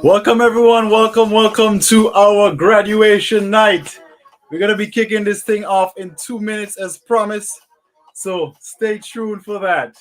Welcome, everyone. Welcome to our graduation night. We're going to be kicking this thing off in 2 minutes as promised. So stay tuned for that.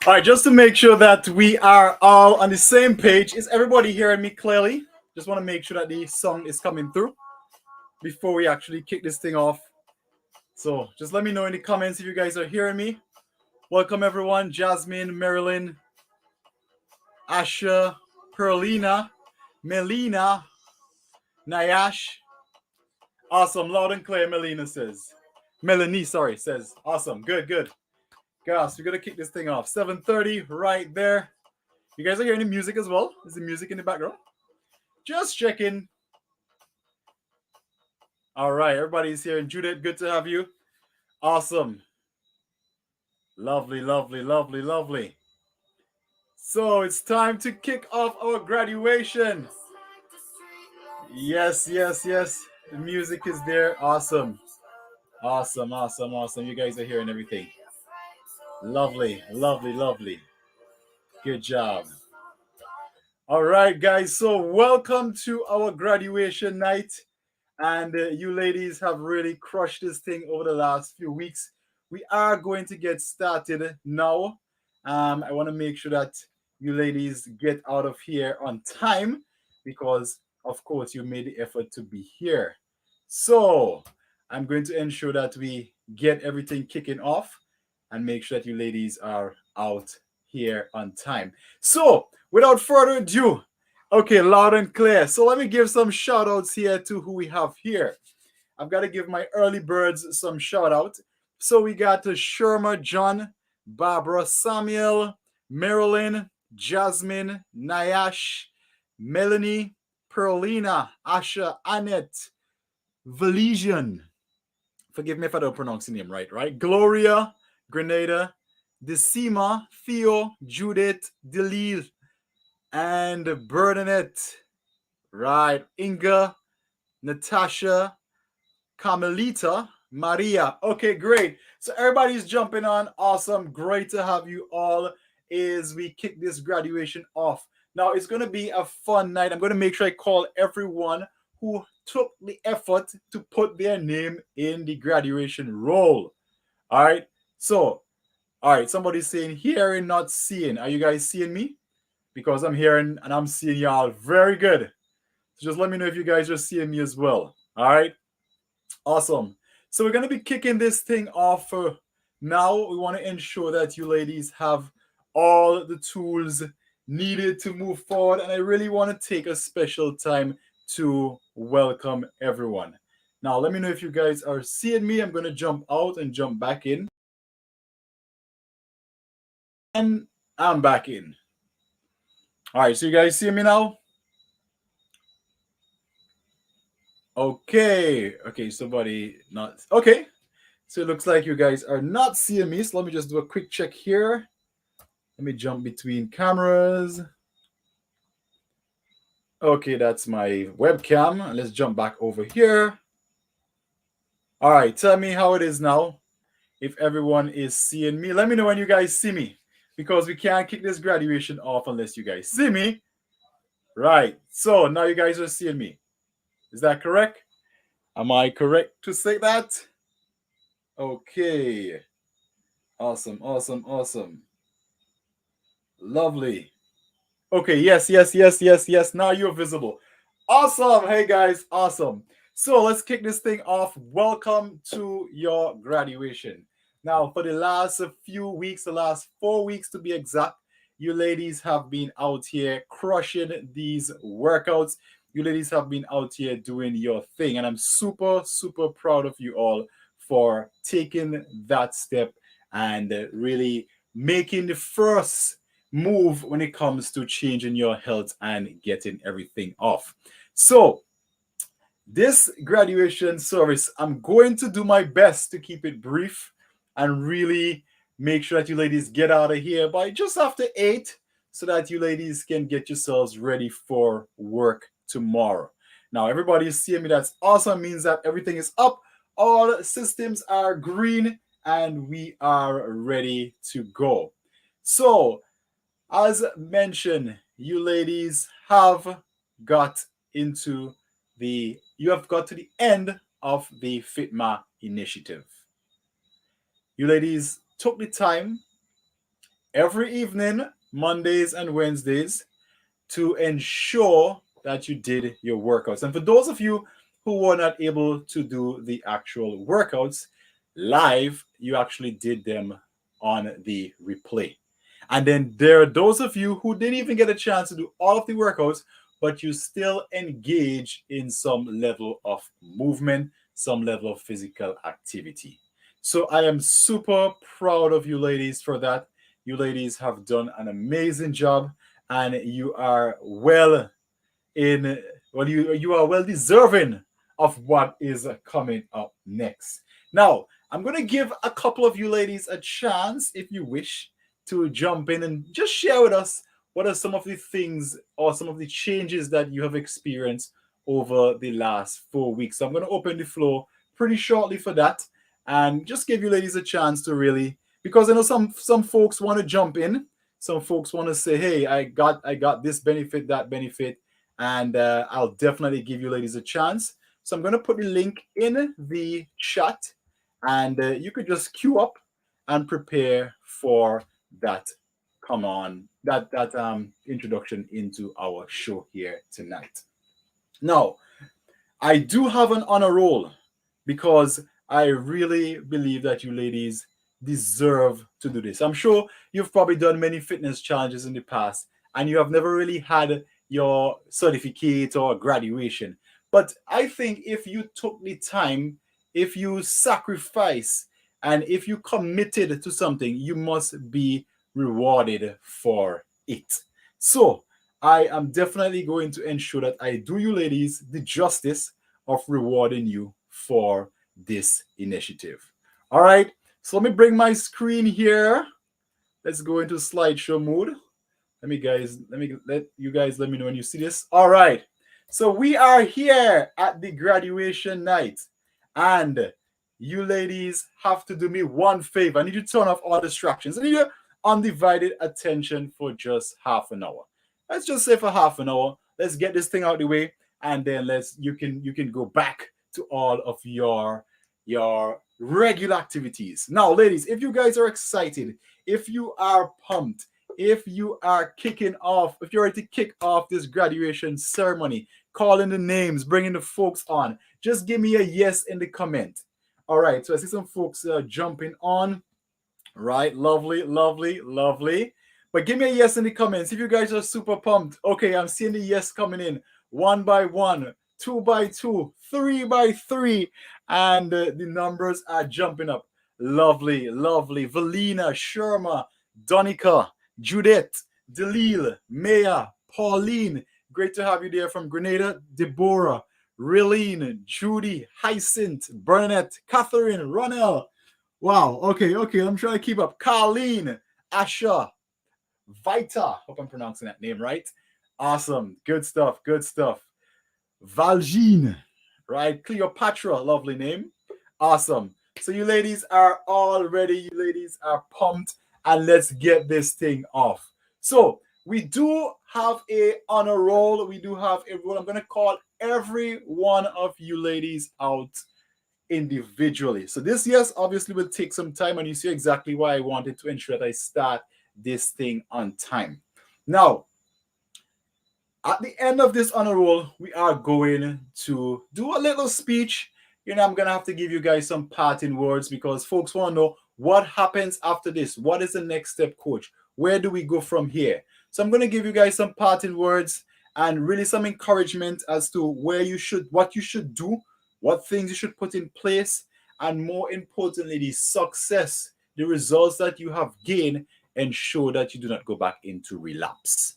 All right, just to make sure that we are all on the same page, is everybody hearing me clearly? Just want to make sure that the song is coming through before we actually kick this thing off. So just let me know in the comments if you guys are hearing me. Welcome, everyone. Jasmine, Marilyn, Asha, Perlina, Melina, Nayash. Awesome. Loud and clear, Melina says. Melanie, sorry, says. Awesome. Good. Guys, we're going to kick this thing off. 7:30 right there. You guys are hearing the music as well? Is the music in the background? Just checking. All right, everybody's here. Judith, good to have you. Awesome. Lovely. So it's time to kick off our graduation. Yes. The music is there. Awesome. You guys are hearing everything. Lovely. Good job. All right, guys. So welcome to our graduation night. And you ladies have really crushed this thing over the last few weeks. We are going to get started now. I want to make sure that you ladies get out of here on time because, of course, you made the effort to be here. So I'm going to ensure that we get everything kicking off and make sure that you ladies are out here on time. So without further ado, okay, loud and clear. So let me give some shout outs here to who we have here. I've got to give my early birds some shout out. So we got Sherma John, Barbara Samuel, Marilyn, Jasmine, Nayash, Melanie, Perlina, Asha, Annette, Valesian. Forgive me if I don't pronounce the name right? Gloria, Grenada, Decima, Theo, Judith, Delil, and Bernadette. Right. Inga, Natasha, Carmelita, Maria. Okay, great. So everybody's jumping on. Awesome. Great to have you all as we kick this graduation off. Now, it's going to be a fun night. I'm going to make sure I call everyone who took the effort to put their name in the graduation roll. All right. So, all right. Somebody's saying hearing, not seeing. Are you guys seeing me? Because I'm hearing and I'm seeing y'all. Very good. So just let me know if you guys are seeing me as well. All right. Awesome. So we're going to be kicking this thing off now. We want to ensure that you ladies have all the tools needed to move forward. And I really want to take a special time to welcome everyone. Now, let me know if you guys are seeing me. I'm going to jump out and jump back in. And I'm back in. All right, so you guys see me now? Okay, somebody not okay. So it looks like you guys are not seeing me. So let me just do a quick check here. Let me jump between cameras. Okay, that's my webcam. Let's jump back over here. All right, tell me how it is now. If everyone is seeing me, let me know when you guys see me. because we can't kick this graduation off unless you guys see me. Right. So now you guys are seeing me. Is that correct? Am I correct to say that? Okay. Awesome, awesome, awesome. Lovely. Okay, yes, yes, yes, yes, yes. Now you're visible. Awesome. Hey guys, awesome. So let's kick this thing off. Welcome to your graduation. Now, for the last few weeks, the last 4 weeks to be exact, you ladies have been out here crushing these workouts. You ladies have been out here doing your thing. And I'm super, super proud of you all for taking that step and really making the first move when it comes to changing your health and getting everything off. So, this graduation service, I'm going to do my best to keep it brief and really make sure that you ladies get out of here by just after 8 so that you ladies can get yourselves ready for work tomorrow. Now, everybody is seeing me. That's awesome. Means that everything is up. All systems are green and we are ready to go. So, as mentioned, you ladies have got into you have got to the end of the Fitmaw initiative. You ladies took the time every evening, Mondays and Wednesdays, to ensure that you did your workouts. And for those of you who were not able to do the actual workouts live, you actually did them on the replay. And then there are those of you who didn't even get a chance to do all of the workouts, but you still engage in some level of movement, some level of physical activity. So I am super proud of you ladies for that. You ladies have done an amazing job and you are in you are well deserving of what is coming up next. Now, I'm going to give a couple of you ladies a chance, if you wish, to jump in and just share with us what are some of the things or some of the changes that you have experienced over the last 4 weeks. So I'm going to open the floor pretty shortly for that and just give you ladies a chance to really, because I know some folks want to jump in. Some folks want to say, hey, I got this benefit, that benefit, and I'll definitely give you ladies a chance. So I'm going to put the link in the chat, and you could just queue up and prepare for that. Come on, that introduction into our show here tonight. Now, I do have an honor roll because I really believe that you ladies deserve to do this. I'm sure you've probably done many fitness challenges in the past and you have never really had your certificate or graduation. But I think if you took the time, if you sacrifice, and if you committed to something, you must be rewarded for it. So I am definitely going to ensure that I do you ladies the justice of rewarding you for this initiative. All right, so let me bring my screen here. Let's go into slideshow mode. Let you guys let me know when you see this. All right, so we are here at the graduation night, and you ladies have to do me one favor. I need you to turn off all distractions. I need your undivided attention for just half an hour. Let's just say for half an hour. Let's get this thing out of the way, and then you can go back to all of your regular activities. Now, ladies, if you guys are excited, if you are pumped, if you are kicking off, if you're ready to kick off this graduation ceremony, calling the names, bringing the folks on, just give me a yes in the comment. All right, so I see some folks jumping on. Right, lovely, lovely, lovely. But give me a yes in the comments if you guys are super pumped. Okay, I'm seeing the yes coming in one by one, two by two, three by three, and the numbers are jumping up. Lovely, lovely. Valina, Sherma, Donica, Judith, Delil, Maya, Pauline. Great to have you there from Grenada. Deborah, Rilene, Judy, Hyacinth, Bernadette, Catherine, Ronell. Wow. Okay. Okay. I'm trying to keep up. Colleen, Asha, Vita. Hope I'm pronouncing that name right. Awesome. Good stuff. Good stuff. Valjean, right? Cleopatra. Lovely name. Awesome. So you ladies are all ready. You ladies are pumped. and let's get this thing off. So we do have a honor roll. We do have a roll. I'm gonna call every one of you ladies out individually. So this, yes, obviously will take some time, and you see exactly why I wanted to ensure that I start this thing on time. Now, at the end of this honor roll, we are going to do a little speech. I'm gonna have to give you guys some parting words because folks want to know what happens after this. What is the next step, coach? Where do we go from here? So I'm gonna give you guys some parting words and really some encouragement as to what you should do, what things you should put in place, and more importantly, the success, the results that you have gained, ensure that you do not go back into relapse,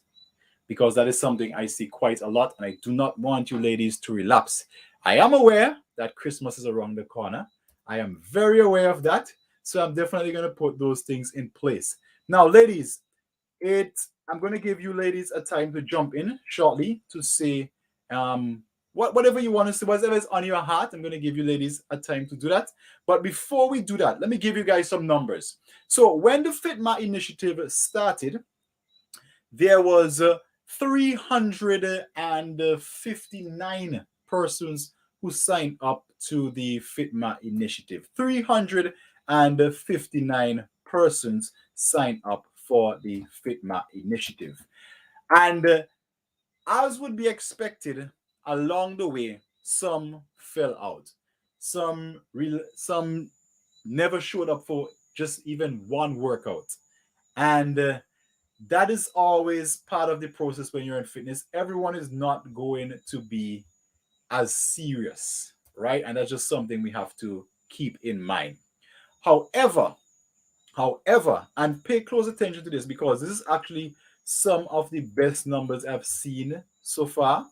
because that is something I see quite a lot, and I do not want you ladies to relapse. I am aware that Christmas is around the corner. I am very aware of that. So I'm definitely going to put those things in place. Now, ladies, I'm going to give you ladies a time to jump in shortly to say whatever you want to say, whatever is on your heart. I'm going to give you ladies a time to do that. But before we do that, let me give you guys some numbers. So when the Fitmaw initiative started, there was 359 persons who signed up to the Fitmaw initiative. 359 persons signed up for the Fitmaw initiative. And as would be expected, along the way, some fell out. Some never showed up for just even one workout. And that is always part of the process when you're in fitness. Everyone is not going to be as serious, right? And that's just something we have to keep in mind. However, and pay close attention to this because this is actually some of the best numbers I've seen so far.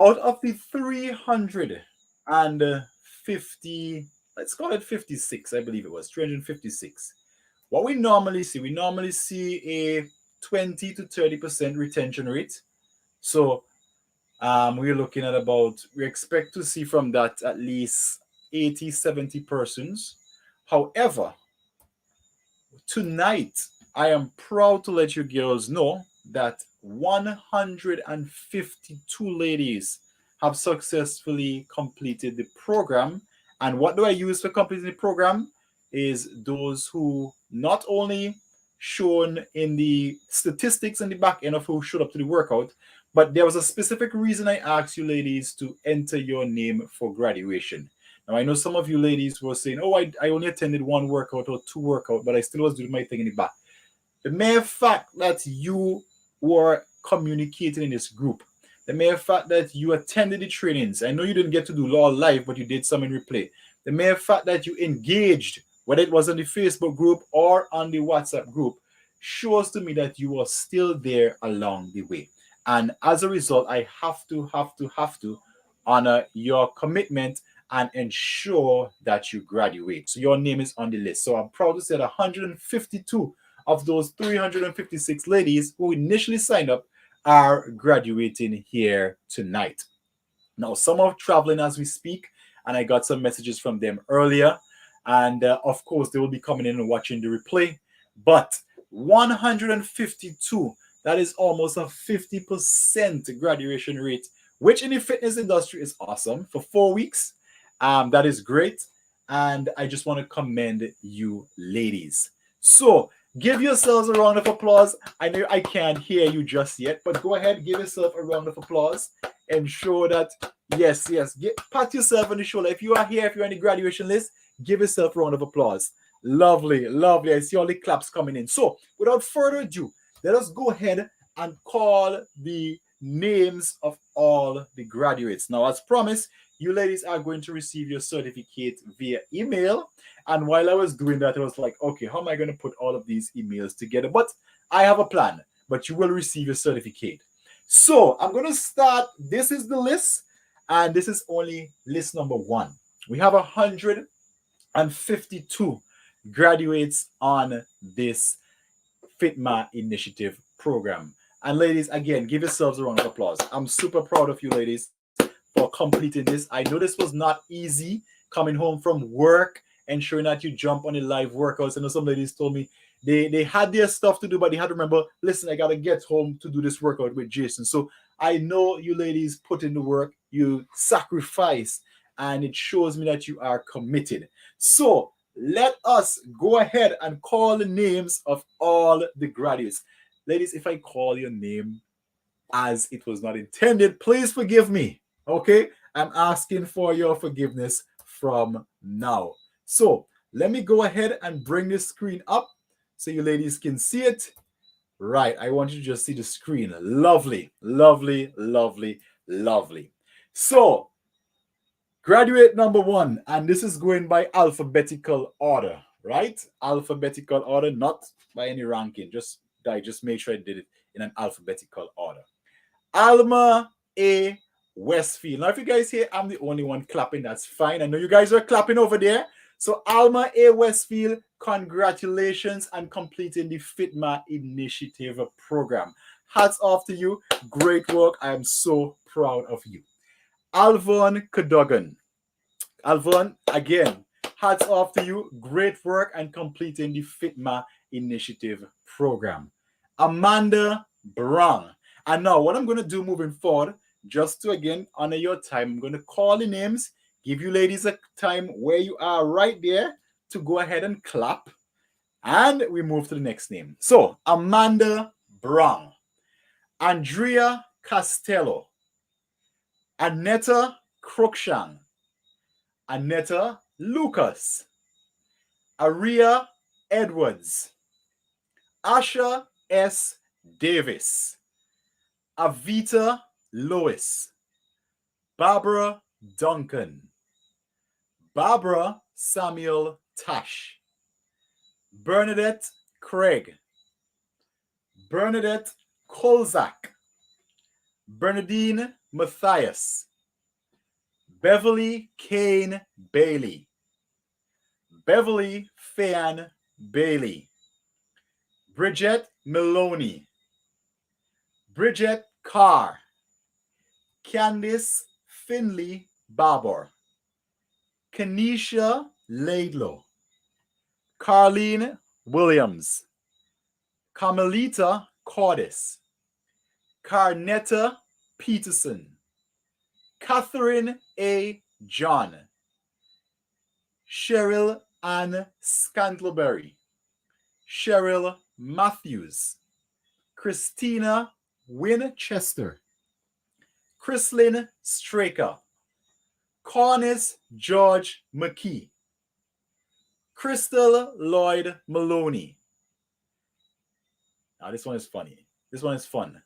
Out of the 350, let's call it 56, I believe it was 356. What we normally see a 20 to 30% retention rate. So we're looking at we expect to see from that at least 80, 70 persons. However, tonight, I am proud to let you girls know that 152 ladies have successfully completed the program. And what do I use for completing the program? Is those who not only shown in the statistics in the back end of who showed up to the workout, but there was a specific reason I asked you ladies to enter your name for graduation. Now, I know some of you ladies were saying, oh, I only attended one workout or two workout, but I still was doing my thing in the back. The mere fact that you were communicating in this group, the mere fact that you attended the trainings, I know you didn't get to do law live, but you did some in replay. The mere fact that you engaged, whether it was on the Facebook group or on the WhatsApp group, shows to me that you are still there along the way. And as a result, I have to honor your commitment and ensure that you graduate. So your name is on the list. So I'm proud to say that 152 of those 356 ladies who initially signed up are graduating here tonight. Now, some are traveling as we speak, and I got some messages from them earlier. And of course, they will be coming in and watching the replay. But 152, that is almost a 50% graduation rate, which in the fitness industry is awesome for 4 weeks. That is great. And I just want to commend you ladies. So give yourselves a round of applause. I know I can't hear you just yet, but go ahead, give yourself a round of applause. Ensure that, yes, pat yourself on the shoulder. If you are here, if you're on the graduation list, give yourself a round of applause. Lovely, lovely. I see all the claps coming in. So without further ado, let us go ahead and call the names of all the graduates. Now, as promised, you ladies are going to receive your certificate via email. And while I was doing that, I was like, okay, how am I going to put all of these emails together? But I have a plan, but you will receive your certificate. So I'm going to start. This is the list, and this is only list number 1. We have 152 graduates on this Fitmaw initiative program. And ladies, again, give yourselves a round of applause. I'm super proud of you ladies for completing this. I know this was not easy, coming home from work, ensuring that you jump on the live workouts. I know some ladies told me they had their stuff to do, but they had to remember, listen, I gotta get home to do this workout with Jason. So I know you ladies put in the work, you sacrifice, and it shows me that you are committed. So let us go ahead and call the names of all the graduates. Ladies, if I call your name as it was not intended, please forgive me. Okay? I'm asking for your forgiveness from now. So let me go ahead and bring this screen up so you ladies can see it. Right. I want you to just see the screen. Lovely, lovely, lovely, lovely. So graduate number one, and this is going by alphabetical order, right? Alphabetical order, not by any ranking. I just made sure I did it in an alphabetical order. Alma A. Westfield. Now, if you guys hear I'm the only one clapping, that's fine. I know you guys are clapping over there. So, Alma A. Westfield, congratulations on completing the Fitmaw Initiative program. Hats off to you. Great work. I am so proud of you. Alvon Cadogan. Alvon, again, hats off to you. Great work and completing the Fitmaw Initiative program. Amanda Brown. And now, what I'm going to do moving forward, just to again honor your time, I'm going to call the names, give you ladies a time where you are right there to go ahead and clap. And we move to the next name. So, Amanda Brown, Andrea Costello, Annetta Cruikshank, Annetta Lucas, Aria Edwards, Asha S. Davis, Avita Lois, Barbara Duncan, Barbara Samuel Tash, Bernadette Craig, Bernadette Kolzak, Bernadine Matthias, Beverly Kane Bailey, Beverly Fan Bailey, Bridget Maloney, Bridget Carr, Candice Finley Barber, Kenesha Laidlow, Carlene Williams, Carmelita Cordis, Carnetta Peterson, Catherine A. John, Cheryl Ann Scantleberry, Cheryl Matthews, Christina Winchester, Chrislyn Straker, Cornice George McKee, Crystal Lloyd Maloney. Now this one is funny. This one is fun.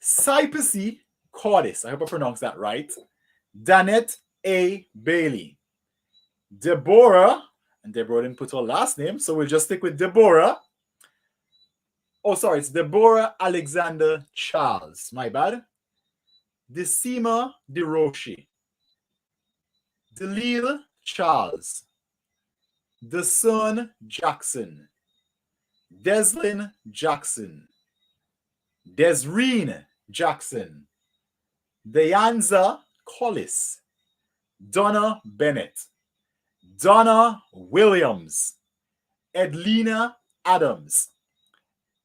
Cypressy Cordis, I hope I pronounced that right. Danette A. Bailey, Deborah, and Deborah didn't put her last name, so we'll just stick with Deborah. Oh, sorry, it's Deborah Alexander Charles. My bad. Decima DeRoche, Delil Charles, Desun Jackson, Deslin Jackson, Desreen Jackson, Deanza Collis, Donna Bennett, Donna Williams, Edlina Adams,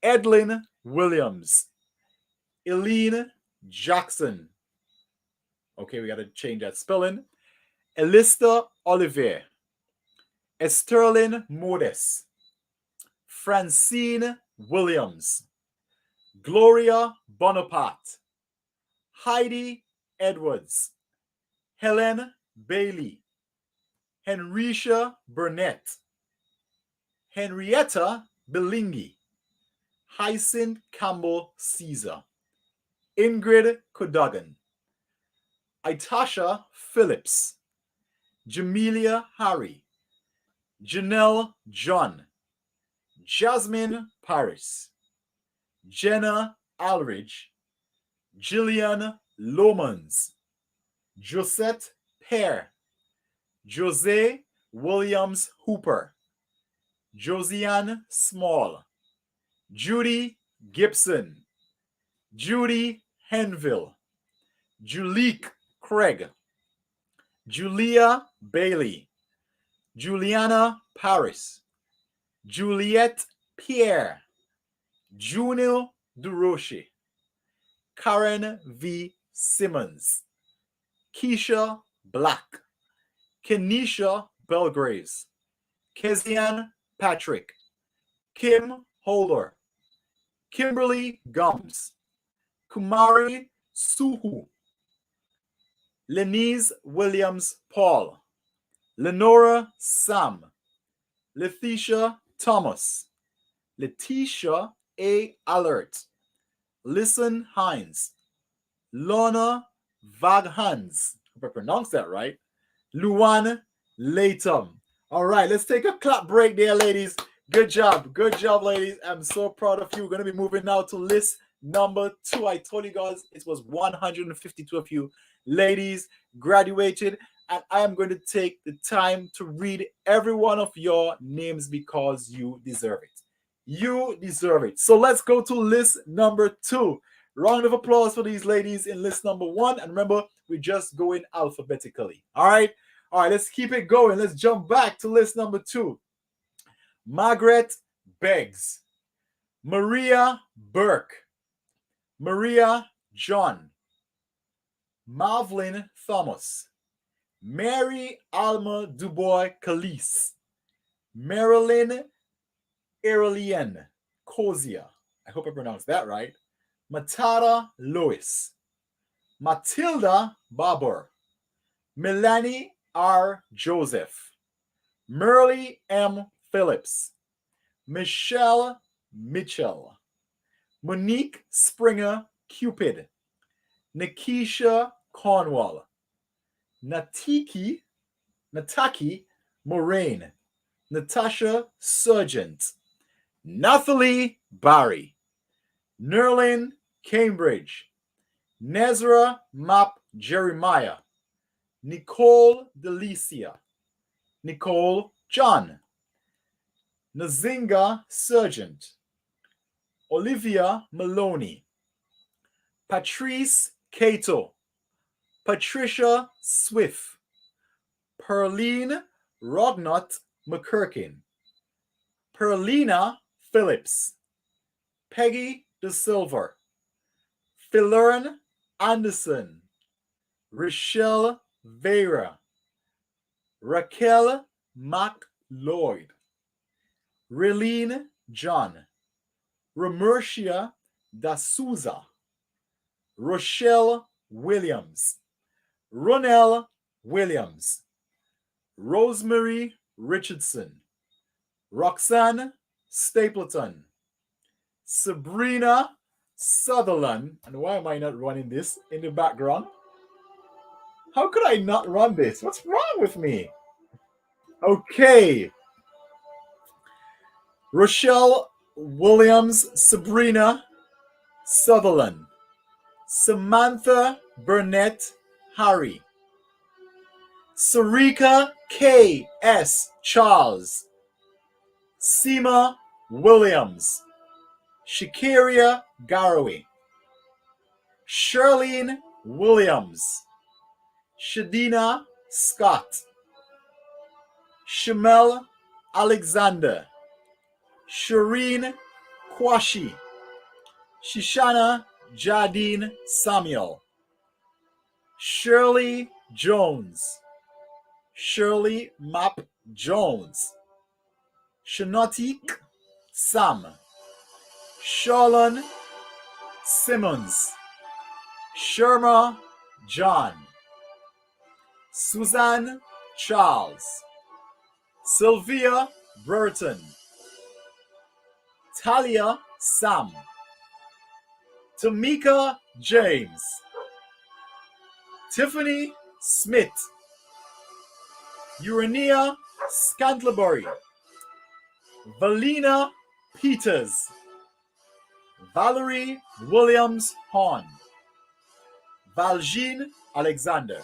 Edlin Williams, Eileen Jackson. Okay, we got to change that spelling. Elista Olivier, Esterlin Modest, Francine Williams, Gloria Bonaparte, Heidi Edwards, Helen Bailey, Henrietta Burnett, Henrietta Belingi, Hyacinth Campbell Caesar, Ingrid Cadogan, Itasha Phillips, Jamelia Harry, Janelle John, Jasmine Paris, Jenna Alridge, Jillian Lomans, Josette Pear, Jose Williams Hooper, Josiane Small, Judy Gibson, Judy Henville, Julique Craig, Julia Bailey, Juliana Paris, Juliette Pierre, Juno Duroche, Karen V. Simmons, Keisha Black, Kenisha Belgraves, Kezian Patrick, Kim Holder, Kimberly Gums, Kumari Suhu, Lenise Williams Paul, Lenora Sam, Letitia Thomas, Letitia A. Alert, Listen Hines, Lorna Vaghans, hope I pronounced that right, Luan Latham. All right, let's take a clap break there, ladies. Good job, ladies. I'm so proud of you. We're going to be moving now to list number 2. I told you guys it was 152 of you ladies graduated, and I am going to take the time to read every one of your names because you deserve it. You deserve it. So let's go to list number 2. Round of applause for these ladies in list number 1. And remember, we're just going alphabetically. All right, let's keep it going. Let's jump back to list number 2. Margaret Beggs, Maria Burke, Maria John, Marvlin Thomas, Mary Alma Dubois Calise, Marilyn Aurelien Kozia, I hope I pronounced that right, Matada Lewis, Matilda Barber, Melanie R. Joseph, Merle M. Phillips, Michelle Mitchell, Monique Springer Cupid, Nikisha Cornwall, Nataki Moraine, Natasha Sargent, Nathalie Barry, Nerlin Cambridge, Nezra Map Jeremiah, Nicole Delicia, Nicole John, Nazinga Sargent, Olivia Maloney, Patrice Cato, Patricia Swift, Perline Rognot McKirkin, Perlina Phillips, Peggy De Silver, Philern Anderson, Rochelle Vera, Raquel McLeod, Relene John, Romercia Da Souza, Rochelle Williams, Ronell Williams, Rosemary Richardson, Roxanne Stapleton, Sabrina Sutherland. And why am I not running this in the background? How could I not run this? What's wrong with me? Okay. Rochelle Williams, Sabrina Sutherland, Samantha Burnett Harry, Sarika K. S. Charles, Seema Williams, Shakaria Garaway, Charlene Williams, Shadina Scott, Shamel Alexander, Shireen Kwashi, Shishana Jardine Samuel, Shirley Jones, Shirley Map Jones, Shanotik Sam, Sharlon Simmons, Sherma John, Suzanne Charles, Sylvia Burton, Talia Sam, Tamika James, Tiffany Smith, Urania Scantlebury, Valina Peters, Valerie Williams Horn, Valjean Alexander,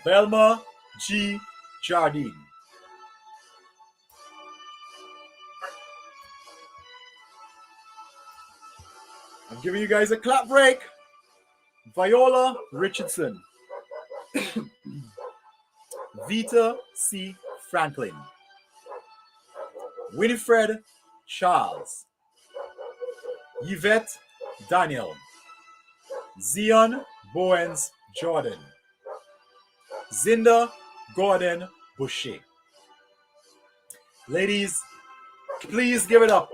Velma G. Jardine. I'm giving you guys a clap break. Viola Richardson, Vita C. Franklin, Winifred Charles, Yvette Daniel, Zion Bowens Jordan, Zinda Gordon Boucher. Ladies, please give it up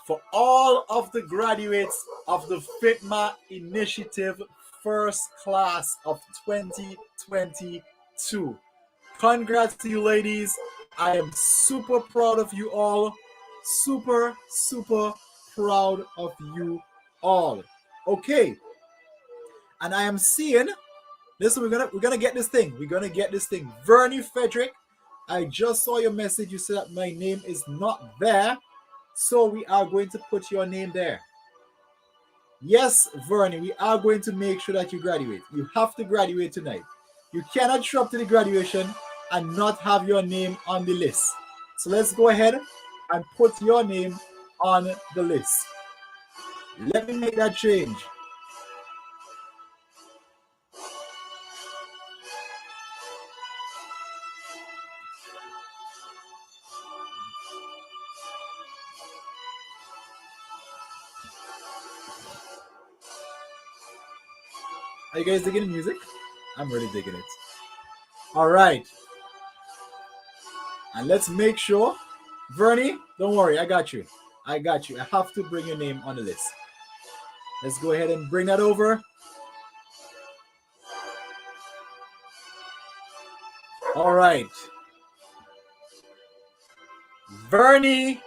for all of the graduates of the Fitmaw Initiative First Class of 2022. Congrats to you, ladies. I am super proud of you all. Super, super proud of you all. Okay. And I am seeing, listen, we're gonna get this thing. We're gonna get this thing. Vernie Frederick, I just saw your message. You said that my name is not there. So we are going to put your name there. Yes, Vernie, we are going to make sure that you graduate. You have to graduate tonight. You cannot show up to the graduation and not have your name on the list. So let's go ahead and put your name on the list. Let me make that change. Are you guys digging the music? I'm really digging it. All right. And let's make sure. Vernie, don't worry. I got you. I got you. I have to bring your name on the list. Let's go ahead and bring that over. All right. Vernie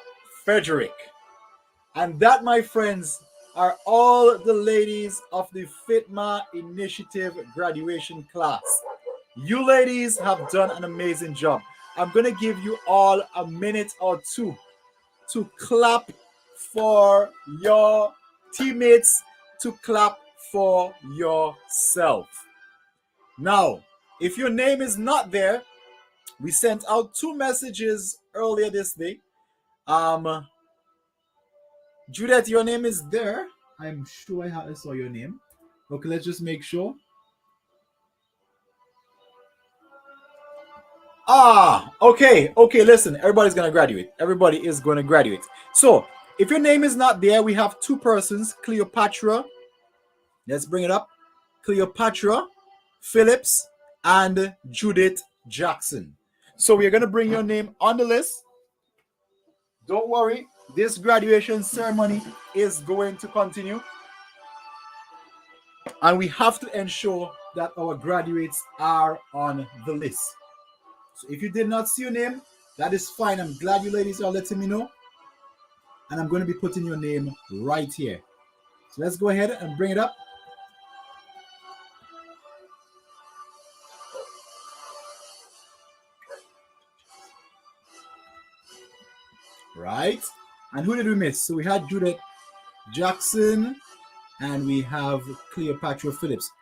Frederick. And that, my friends, are all the ladies of the Fitmaw Initiative graduation class. You ladies have done an amazing job. I'm going to give you all a minute or two to clap for your teammates, to clap for yourself. Now, if your name is not there, we sent out 2 messages earlier this day. Judith, your name is there. I'm sure I saw your name. Okay, let's just make sure. Okay, listen, everybody's gonna graduate. Everybody is gonna graduate. So, if your name is not there, we have 2 persons, Cleopatra. Let's bring it up. Cleopatra Phillips and Judith Jackson. So, we're gonna bring your name on the list. Don't worry, this graduation ceremony is going to continue. And we have to ensure that our graduates are on the list. So if you did not see your name, that is fine. I'm glad you ladies are letting me know. And I'm going to be putting your name right here. So let's go ahead and bring it up. Right. And who did we miss? So we had Judith Jackson and we have Cleopatra Phillips.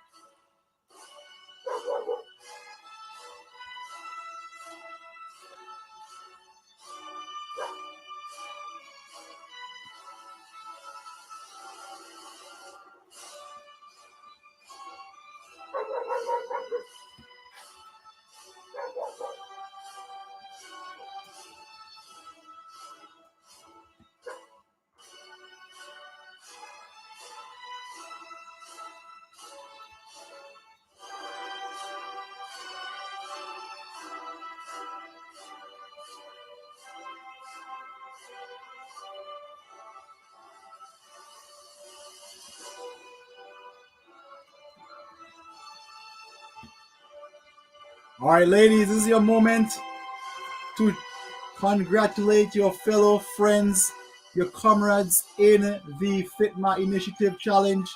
All right, ladies, this is your moment to congratulate your fellow friends, your comrades in the Fitmaw Initiative Challenge.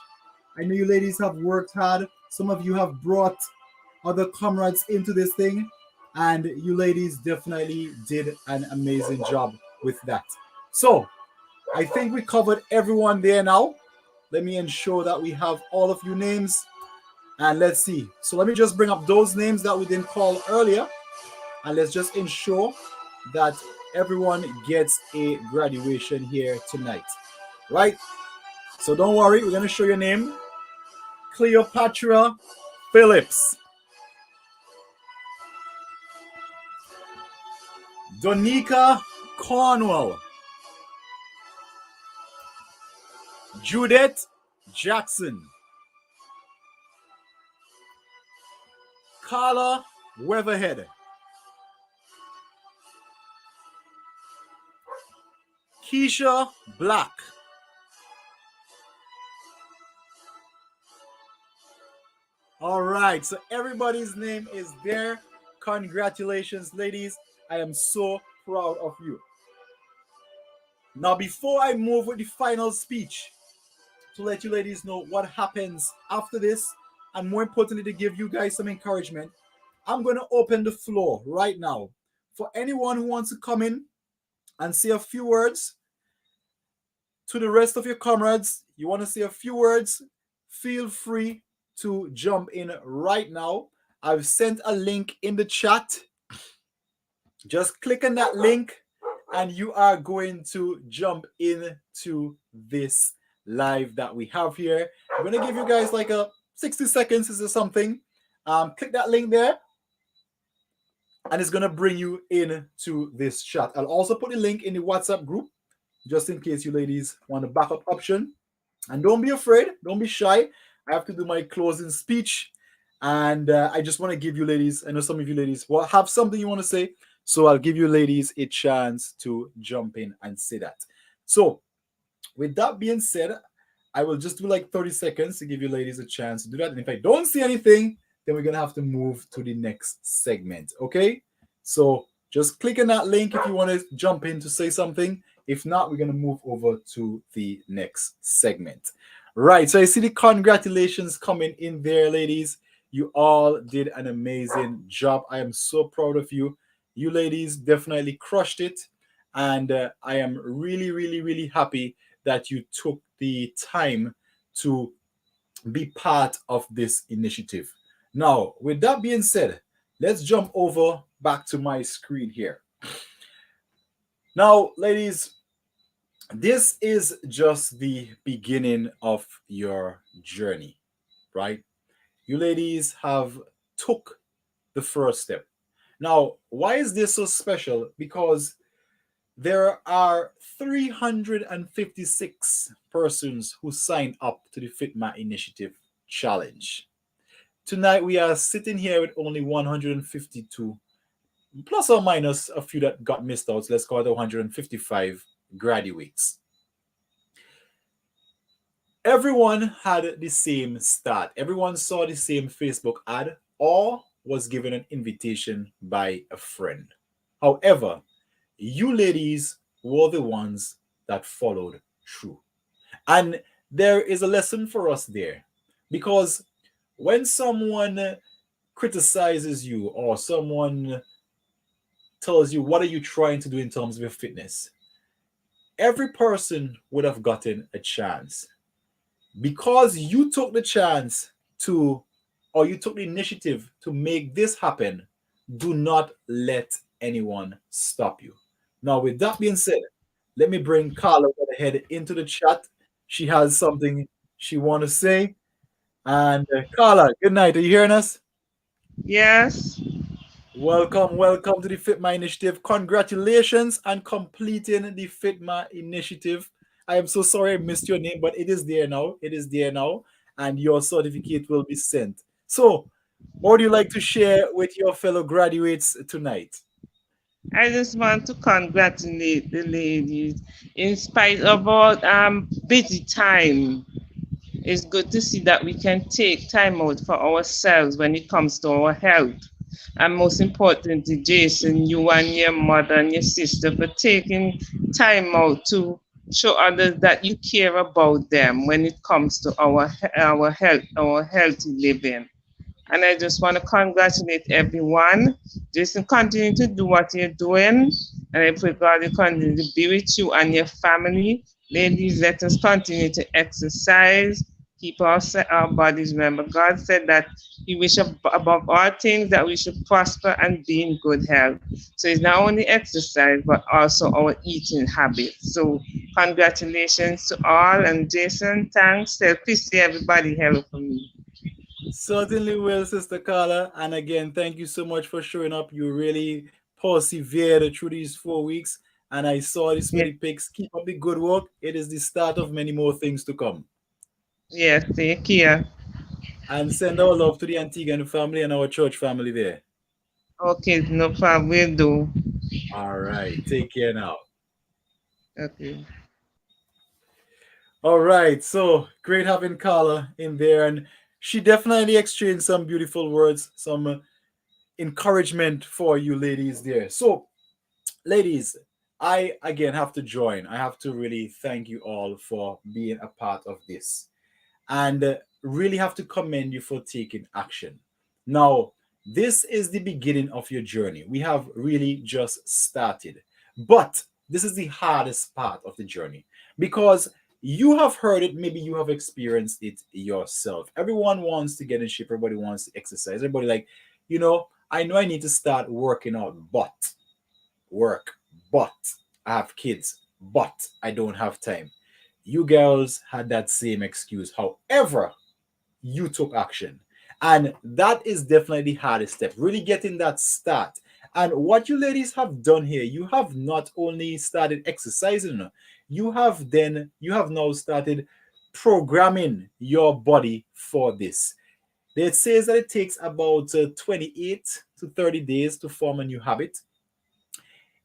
I know you ladies have worked hard. Some of you have brought other comrades into this thing, and you ladies definitely did an amazing job with that. So, I think we covered everyone there now. Let me ensure that we have all of you names. And let's see. So let me just bring up those names that we didn't call earlier. And let's just ensure that everyone gets a graduation here tonight. Right? So don't worry. We're going to show your name. Cleopatra Phillips. Donika Cornwell, Judith Jackson, Carla Weatherhead, Keisha Black, all right, so everybody's name is there. Congratulations, ladies. I am so proud of you. Now, before I move with the final speech, to let you ladies know what happens after this, and more importantly, to give you guys some encouragement, I'm going to open the floor right now for anyone who wants to come in and say a few words to the rest of your comrades. You want to say a few words, feel free to jump in right now. I've sent a link in the chat. Just click on that link and you are going to jump into this live that we have here. I'm going to give you guys like a 60 seconds or something. Click that link there and it's going to bring you into this chat. I'll also put the link in the WhatsApp group just in case you ladies want a backup option. And don't be afraid, don't be shy. I have to do my closing speech. And I just want to give you ladies, I know some of you ladies will have something you want to say. So I'll give you ladies a chance to jump in and say that. So with that being said, I will just do like 30 seconds to give you ladies a chance to do that. And if I don't see anything, then we're going to have to move to the next segment. Okay? So just click on that link if you want to jump in to say something. If not, we're going to move over to the next segment. Right. So I see the congratulations coming in there, ladies. You all did an amazing job. I am so proud of you. You ladies definitely crushed it. And I am really, really, really happy that you took the time to be part of this initiative. Now, with that being said, let's jump over back to my screen here. Now, ladies, this is just the beginning of your journey, right? You ladies have took the first step. Now, why is this so special? Because there are 356 persons who signed up to the Fitmaw Initiative Challenge. Tonight, we are sitting here with only 152, plus or minus a few that got missed out. So let's call it 155 graduates. Everyone had the same start. Everyone saw the same Facebook ad or was given an invitation by a friend. However, you ladies were the ones that followed through. And there is a lesson for us there. Because when someone criticizes you or someone tells you, what are you trying to do in terms of your fitness? Every person would have gotten a chance. Because you took the chance to, or you took the initiative to make this happen, do not let anyone stop you. Now, with that being said, let me bring Carla ahead into the chat. She has something she want to say. And Carla, good night. Are you hearing us? Yes. Welcome, welcome to the Fitmaw Initiative. Congratulations on completing the Fitmaw Initiative. I am so sorry I missed your name, but it is there now. It is there now, and your certificate will be sent. So, what would you like to share with your fellow graduates tonight? I just want to congratulate the ladies. In spite of our busy time, it's good to see that we can take time out for ourselves when it comes to our health. And most importantly, Jason, you and your mother and your sister for taking time out to show others that you care about them when it comes to our health, our healthy living. And I just want to congratulate everyone. Just continue to do what you're doing. And I pray God will continue to be with you and your family. Ladies, let us continue to exercise, keep our bodies. Remember, God said that He wishes above all things that we should prosper and be in good health. So it's not only exercise, but also our eating habits. So congratulations to all. And Jason, thanks. Please see everybody hello for me. Certainly will, Sister Carla. And again, thank you so much for showing up. You really persevered through these 4 weeks and I saw the Yeah. sweaty pics. Keep up the good work. It is the start of many more things to come. Yes, take care. And send our love to the Antiguan family and our church family there. Okay, no problem. We'll do. All right. Take care now. Okay. All right. So great having Carla in there. And she definitely exchanged some beautiful words, some encouragement for you ladies there. So, ladies, I again have to join. I have to really thank you all for being a part of this and really have to commend you for taking action. Now, this is the beginning of your journey. We have really just started, but this is the hardest part of the journey because you have heard it, maybe you have experienced it yourself. Everyone wants to get in shape, everybody wants to exercise, everybody, like, I know I need to start working out, but work, but I have kids, but I don't have time. You girls had that same excuse. However, you took action. And that is definitely the hardest step, really getting that start. And what you ladies have done here, you have not only started exercising, you have now started programming your body for this. It says that it takes about 28 to 30 days to form a new habit.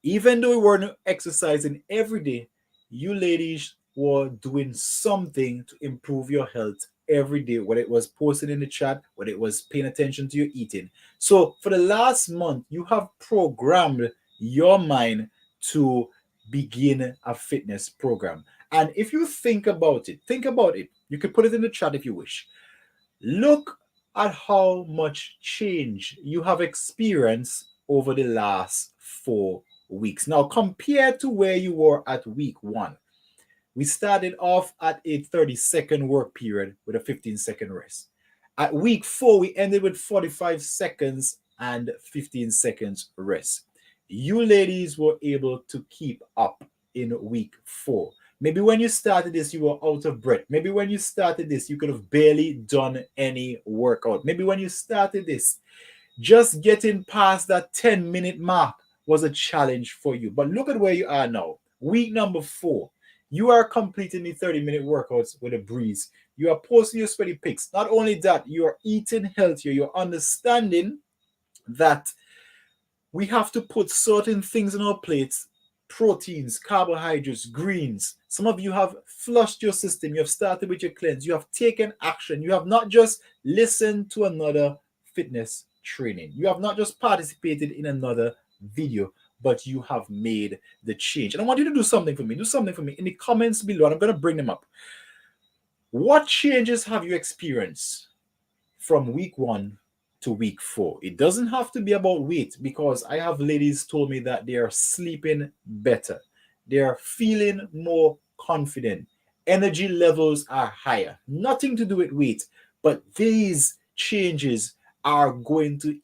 Even though we weren't exercising every day, you ladies were doing something to improve your health every day, whether it was posting in the chat, whether it was paying attention to your eating. So for the last month, you have programmed your mind to begin a fitness program. And if you think about it. You could put it in the chat if you wish. Look at how much change you have experienced over the last 4 weeks. Now, compared to where you were at week one, we started off at a 30-second work period with a 15-second rest. At week four, we ended with 45 seconds and 15 seconds rest. You ladies were able to keep up in week four. Maybe when you started this, you were out of breath. Maybe when you started this, you could have barely done any workout. Maybe when you started this, just getting past that 10-minute mark was a challenge for you. But look at where you are now. Week number four, you are completing the 30-minute workouts with a breeze. You are posting your sweaty pics. Not only that, you are eating healthier. You're understanding that we have to put certain things in our plates: proteins, carbohydrates, greens. Some of you have flushed your system. You have started with your cleanse. You have taken action. You have not just listened to another fitness training. You have not just participated in another video, but you have made the change. And I want you to do something for me. Do something for me in the comments below, and I'm going to bring them up. What changes have you experienced from week one to week four? It doesn't have to be about weight, because I have ladies told me that they are sleeping better, they are feeling more confident, energy levels are higher. Nothing to do with weight, but these changes are going to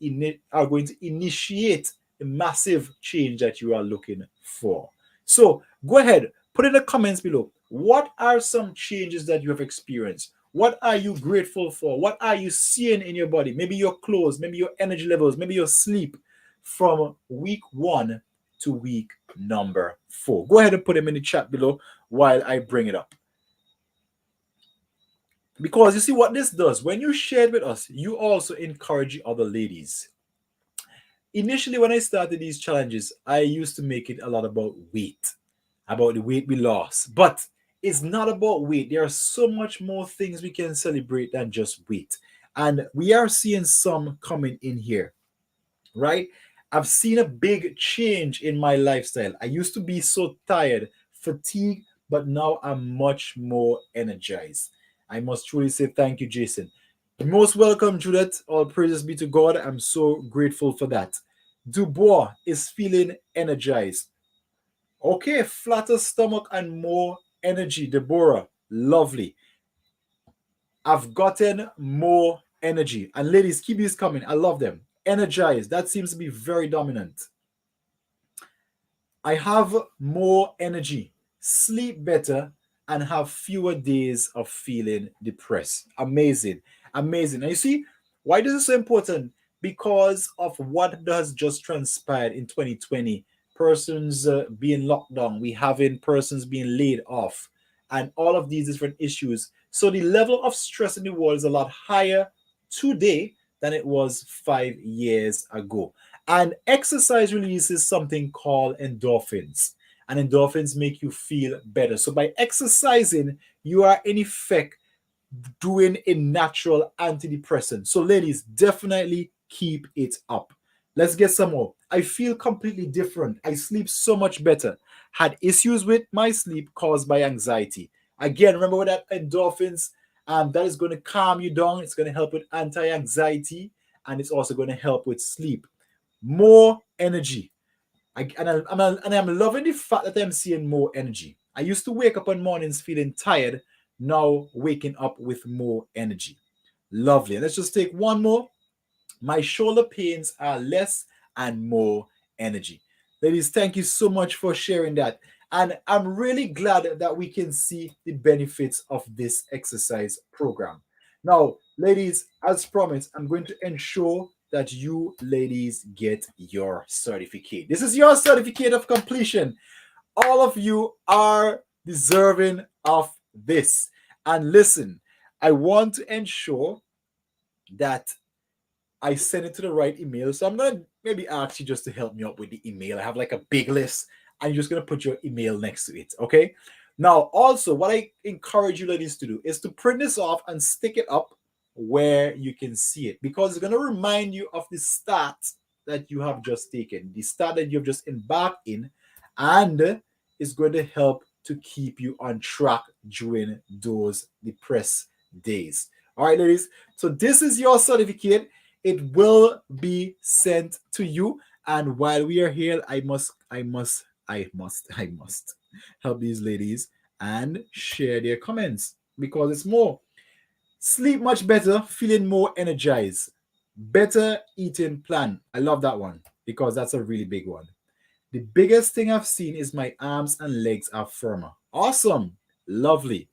initiate the massive change that you are looking for. So go ahead, put in the comments below. What are some changes that you have experienced? What are you grateful for? What are you seeing in your body? Maybe your clothes, maybe your energy levels, maybe your sleep from week one to week number four. Go ahead and put them in the chat below while I bring it up. Because you see what this does, when you share it with us, you also encourage other ladies. Initially, when I started these challenges, I used to make it a lot about weight, about the weight we lost. But it's not about weight. There are so much more things we can celebrate than just weight. And we are seeing some coming in here, right? I've seen a big change in my lifestyle. I used to be so tired, fatigued, but now I'm much more energized. I must truly say thank you, Jason. Most welcome, Judith. All praises be to God. I'm so grateful for that. Dubois is feeling energized. Okay, flatter stomach and more energy. Deborah, lovely. I've gotten more energy. And ladies, keep these coming. I love them. Energized. That seems to be very dominant. I have more energy, sleep better, and have fewer days of feeling depressed. Amazing. Amazing. And you see, why this is so important? because of what has just transpired in 2020. Persons being locked down, we having persons being laid off, and all of these different issues. So the level of stress in the world is a lot higher today than it was 5 years ago. And exercise releases something called endorphins. And endorphins make you feel better. So by exercising, you are in effect doing a natural antidepressant. So, ladies, definitely keep it up. Let's get some more. I feel completely different. I sleep so much better. Had issues with my sleep caused by anxiety. Again, remember with that endorphins, that is going to calm you down. It's going to help with anti-anxiety, and it's also going to help with sleep. More energy. And I'm loving the fact that I'm seeing more energy. I used to wake up on mornings feeling tired, now waking up with more energy. Lovely. Let's just take one more. My shoulder pains are less and more energy. Ladies, thank you so much for sharing that. And I'm really glad that we can see the benefits of this exercise program. Now, ladies, as promised, I'm going to ensure that you ladies get your certificate. This is your certificate of completion. All of you are deserving of this. And listen, I want to ensure that I send it to the right email. So I'm gonna maybe ask you just to help me out with the email. I have like a big list, and you're just gonna put your email next to it. Okay. Now, also, what I encourage you ladies to do is to print this off and stick it up where you can see it, because it's gonna remind you of the start that you have just taken, the start that you've just embarked in, and it's going to help to keep you on track during those depressed days. All right, ladies. So this is your certificate. It will be sent to you. And while we are here, I must help these ladies and share their comments, because it's more. Sleep much better, feeling more energized. Better eating plan. I love that one because that's a really big one. The biggest thing I've seen is my arms and legs are firmer. Awesome. Lovely.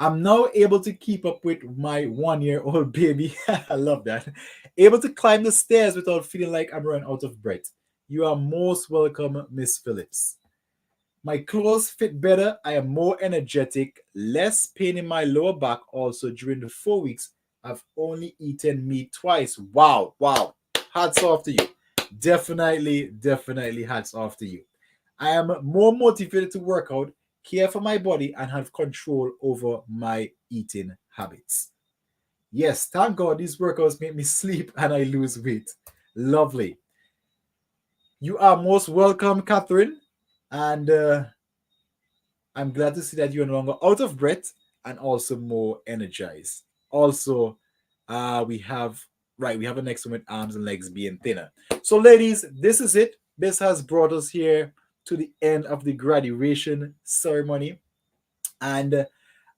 I'm now able to keep up with my 1 year old baby. I love that. Able to climb the stairs without feeling like I'm running out of breath. You are most welcome, Miss Phillips. My clothes fit better. I am more energetic. Less pain in my lower back. Also, during the 4 weeks, I've only eaten meat twice. Wow, wow. Hats off to you. Definitely, definitely hats off to you. I am more motivated to work out, care for my body, and have control over my eating habits. Yes, thank God these workouts make me sleep and I lose weight. Lovely. You are most welcome, Catherine. And I'm glad to see that you're no longer out of breath and also more energized. Also, we have we have a next one with arms and legs being thinner. So, ladies, this is it. This has brought us here to the end of the graduation ceremony. And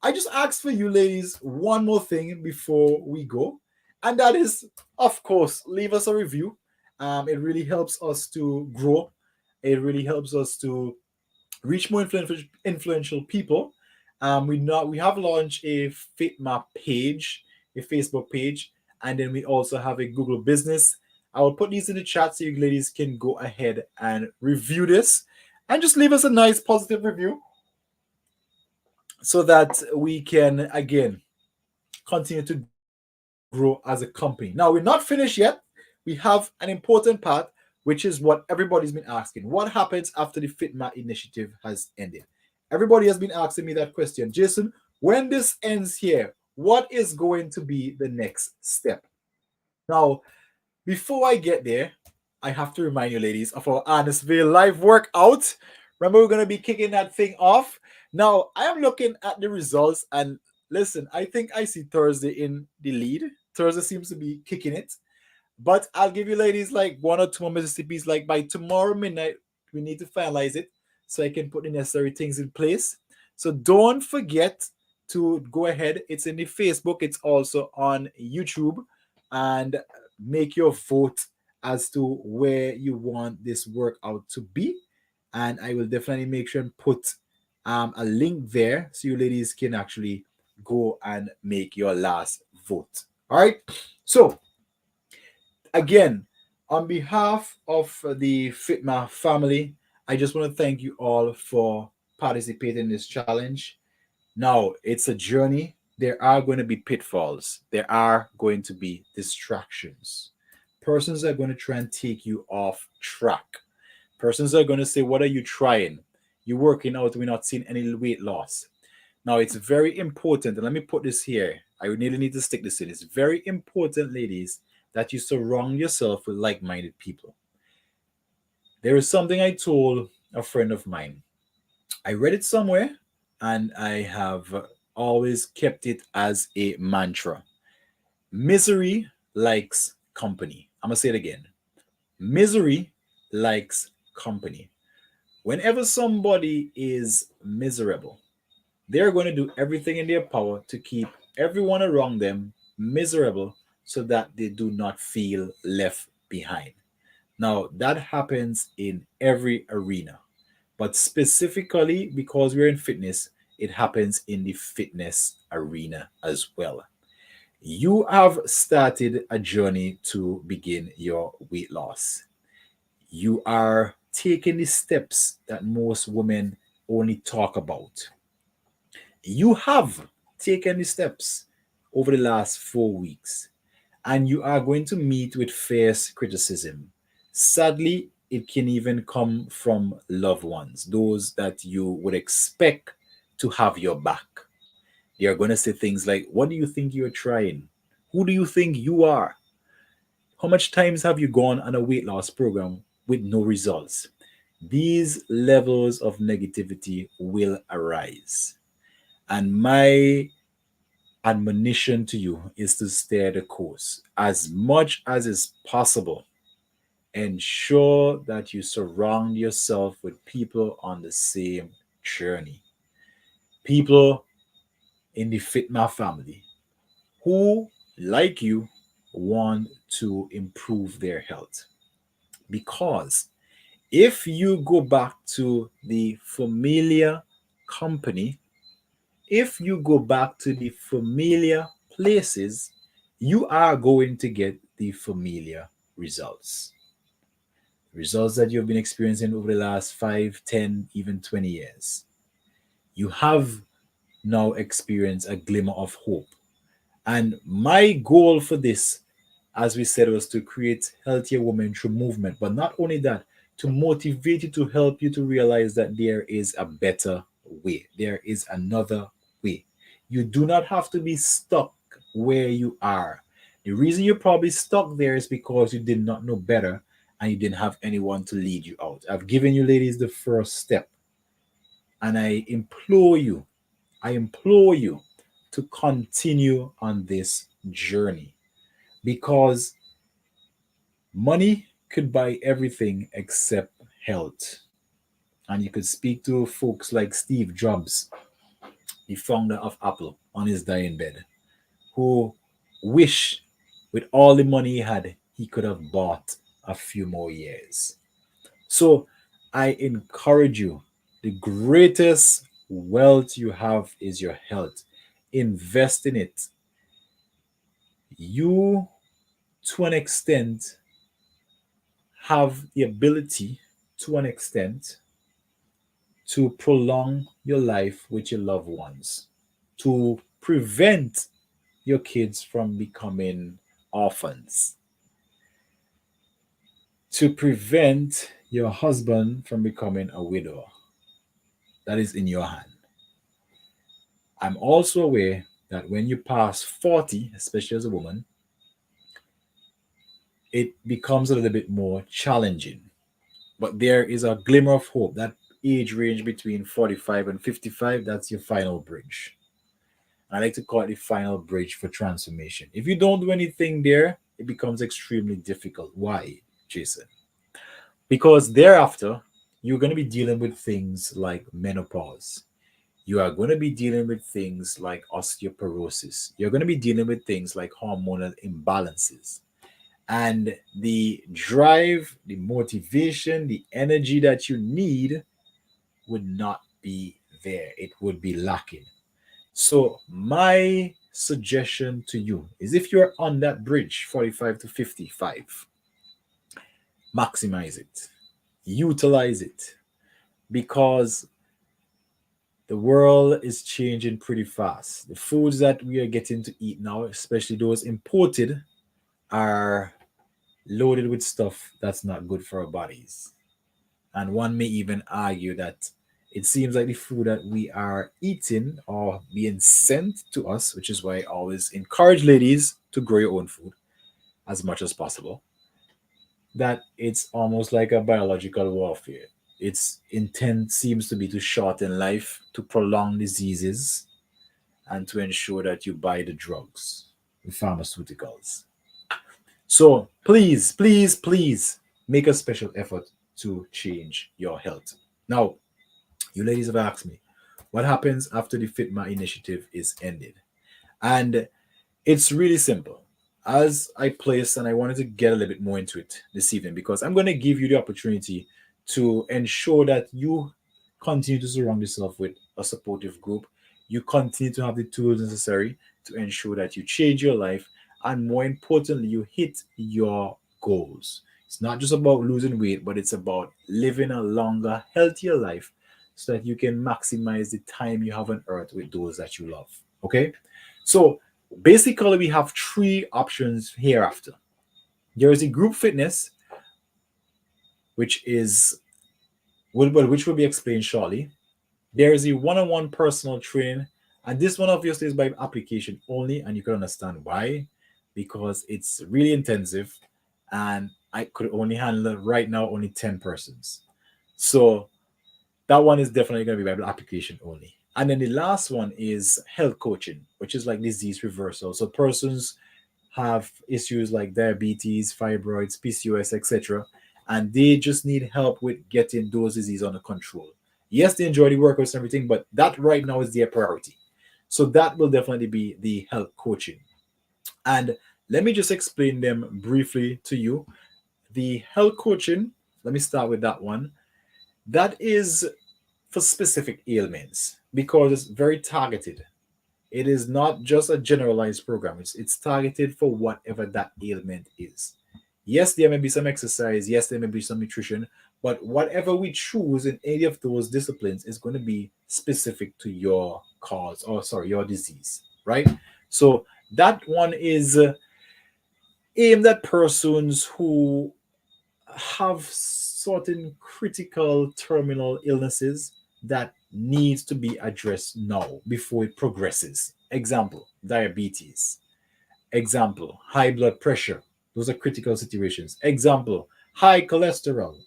I just ask for you, ladies, one more thing before we go. And that is, of course, leave us a review. It really helps us to grow. It really helps us to reach more influential people. We have launched a Fitmaw page, a Facebook page, and then we also have a Google business. I will put these in the chat so you ladies can go ahead and review this and just leave us a nice positive review so that we can again continue to grow as a company. Now we're not finished yet. We have an important part, which is what everybody's been asking. What happens after the Fitmaw initiative has ended? Everybody has been asking me that question. Jason, when this ends here, what is going to be the next step? Now, before I get there, I have to remind you, ladies, of our Honnestville live workout. Remember, we're going to be kicking that thing off. Now, I am looking at the results, and listen, I think I see Thursday in the lead. Thursday seems to be kicking it. But I'll give you ladies like one or two more Mississippi's. Like by tomorrow midnight, we need to finalize it so I can put the necessary things in place. So don't forget to go ahead. It's in the Facebook. It's also on YouTube, and make your vote as to where you want this workout to be. And I will definitely make sure and put a link there so you ladies can actually go and make your last vote. All right. So Again, on behalf of the Fitma family, I just want to thank you all for participating in this challenge. Now, it's a journey. There are going to be pitfalls, there are going to be distractions. Persons are going to try and take you off track. Persons are going to say, what are you trying? You're working out, we're not seeing any weight loss. Now, it's very important, and let me put this here. I really need to stick this in. It's very important, ladies, that you surround yourself with like minded people. There is something I told a friend of mine. I read it somewhere, and I have always kept it as a mantra. Misery likes company. I'm going to say it again. Misery likes company. Whenever somebody is miserable, they're going to do everything in their power to keep everyone around them miserable so that they do not feel left behind. Now, that happens in every arena, but specifically because we're in fitness, it happens in the fitness arena as well. You have started a journey to begin your weight loss. You are taking the steps that most women only talk about. You have taken the steps over the last 4 weeks, and you are going to meet with fierce criticism. Sadly, it can even come from loved ones, those that you would expect to have your back. They are going to say things like, what do you think you're trying? Who do you think you are? How much times have you gone on a weight loss program with no results? These levels of negativity will arise. And my admonition to you is to stay the course as much as is possible. Ensure that you surround yourself with people on the same journey, people in the Fitma family who, like you, want to improve their health. Because if you go back to the familiar company, if you go back to the familiar places, you are going to get the familiar results. Results that you've been experiencing over the last 5, 10, even 20 years. You have now experienced a glimmer of hope. And my goal for this, as we said, was to create healthier women through movement. But not only that, to motivate you, to help you to realize that there is a better way. There is another way. You do not have to be stuck where you are. The reason you're probably stuck there is because you did not know better and you didn't have anyone to lead you out. I've given you, ladies, the first step. And I implore you to continue on this journey because money could buy everything except health. And you could speak to folks like Steve Jobs, the founder of Apple, on his dying bed, who wish with all the money he had, he could have bought a few more years. So I encourage you, the greatest wealth you have is your health. Invest in it. You, to an extent, have the ability, to an extent, to prolong your life with your loved ones, to prevent your kids from becoming orphans, to prevent your husband from becoming a widow. That is in your hand. I'm also aware that when you pass 40, especially as a woman, it becomes a little bit more challenging. But there is a glimmer of hope. That age range between 45 and 55, that's your final bridge. I like to call it the final bridge for transformation. If you don't do anything there, it becomes extremely difficult. Why, Jason? Because thereafter, you're going to be dealing with things like menopause. You are going to be dealing with things like osteoporosis. You're going to be dealing with things like hormonal imbalances. And the drive, the motivation, the energy that you need would not be there. It would be lacking. So, my suggestion to you is if you're on that bridge 45 to 55, maximize it, utilize it, because the world is changing pretty fast. The foods that we are getting to eat now, especially those imported, are loaded with stuff that's not good for our bodies. And one may even argue that it seems like the food that we are eating or being sent to us, which is why I always encourage ladies to grow your own food as much as possible, that it's almost like a biological warfare. Its intent seems to be to shorten life, to prolong diseases, and to ensure that you buy the drugs, the pharmaceuticals. So please, please, please make a special effort to change your health. Now, you ladies have asked me, what happens after the Fitmaw initiative is ended? And it's really simple. As I placed, and I wanted to get a little bit more into it this evening because I'm going to give you the opportunity to ensure that you continue to surround yourself with a supportive group. You continue to have the tools necessary to ensure that you change your life, and more importantly, you hit your goals. It's not just about losing weight, but it's about living a longer, healthier life so that you can maximize the time you have on earth with those that you love. Okay? So basically, we have three options hereafter. There is a group fitness, which is which will be explained shortly. There is a one-on-one personal training, and this one obviously is by application only, and you can understand why, because it's really intensive, and I could only handle right now only 10 persons. So that one is definitely going to be by application only. And then the last one is health coaching, which is like disease reversal. So persons have issues like diabetes, fibroids, PCOS, etc. And they just need help with getting those diseases under control. Yes, they enjoy the workouts and everything, but that right now is their priority. So that will definitely be the health coaching. And let me just explain them briefly to you. The health coaching, let me start with that one. That is for specific ailments because it's very targeted. It is not just a generalized program. It's targeted for whatever that ailment is. Yes, there may be some exercise. Yes, there may be some nutrition. But whatever we choose in any of those disciplines is going to be specific to your cause or, sorry, your disease, right? So that one is aimed at persons who have certain critical terminal illnesses that needs to be addressed now before it progresses. Example, diabetes. Example, high blood pressure. Those are critical situations. Example, high cholesterol.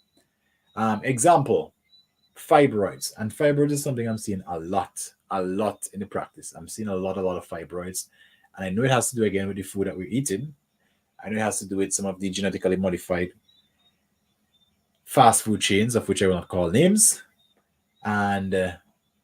Example, fibroids. And fibroids is something I'm seeing a lot in the practice. I'm seeing a lot of fibroids. And I know it has to do again with the food that we're eating. I know it has to do with some of the genetically modified fast food chains, of which I will not call names. And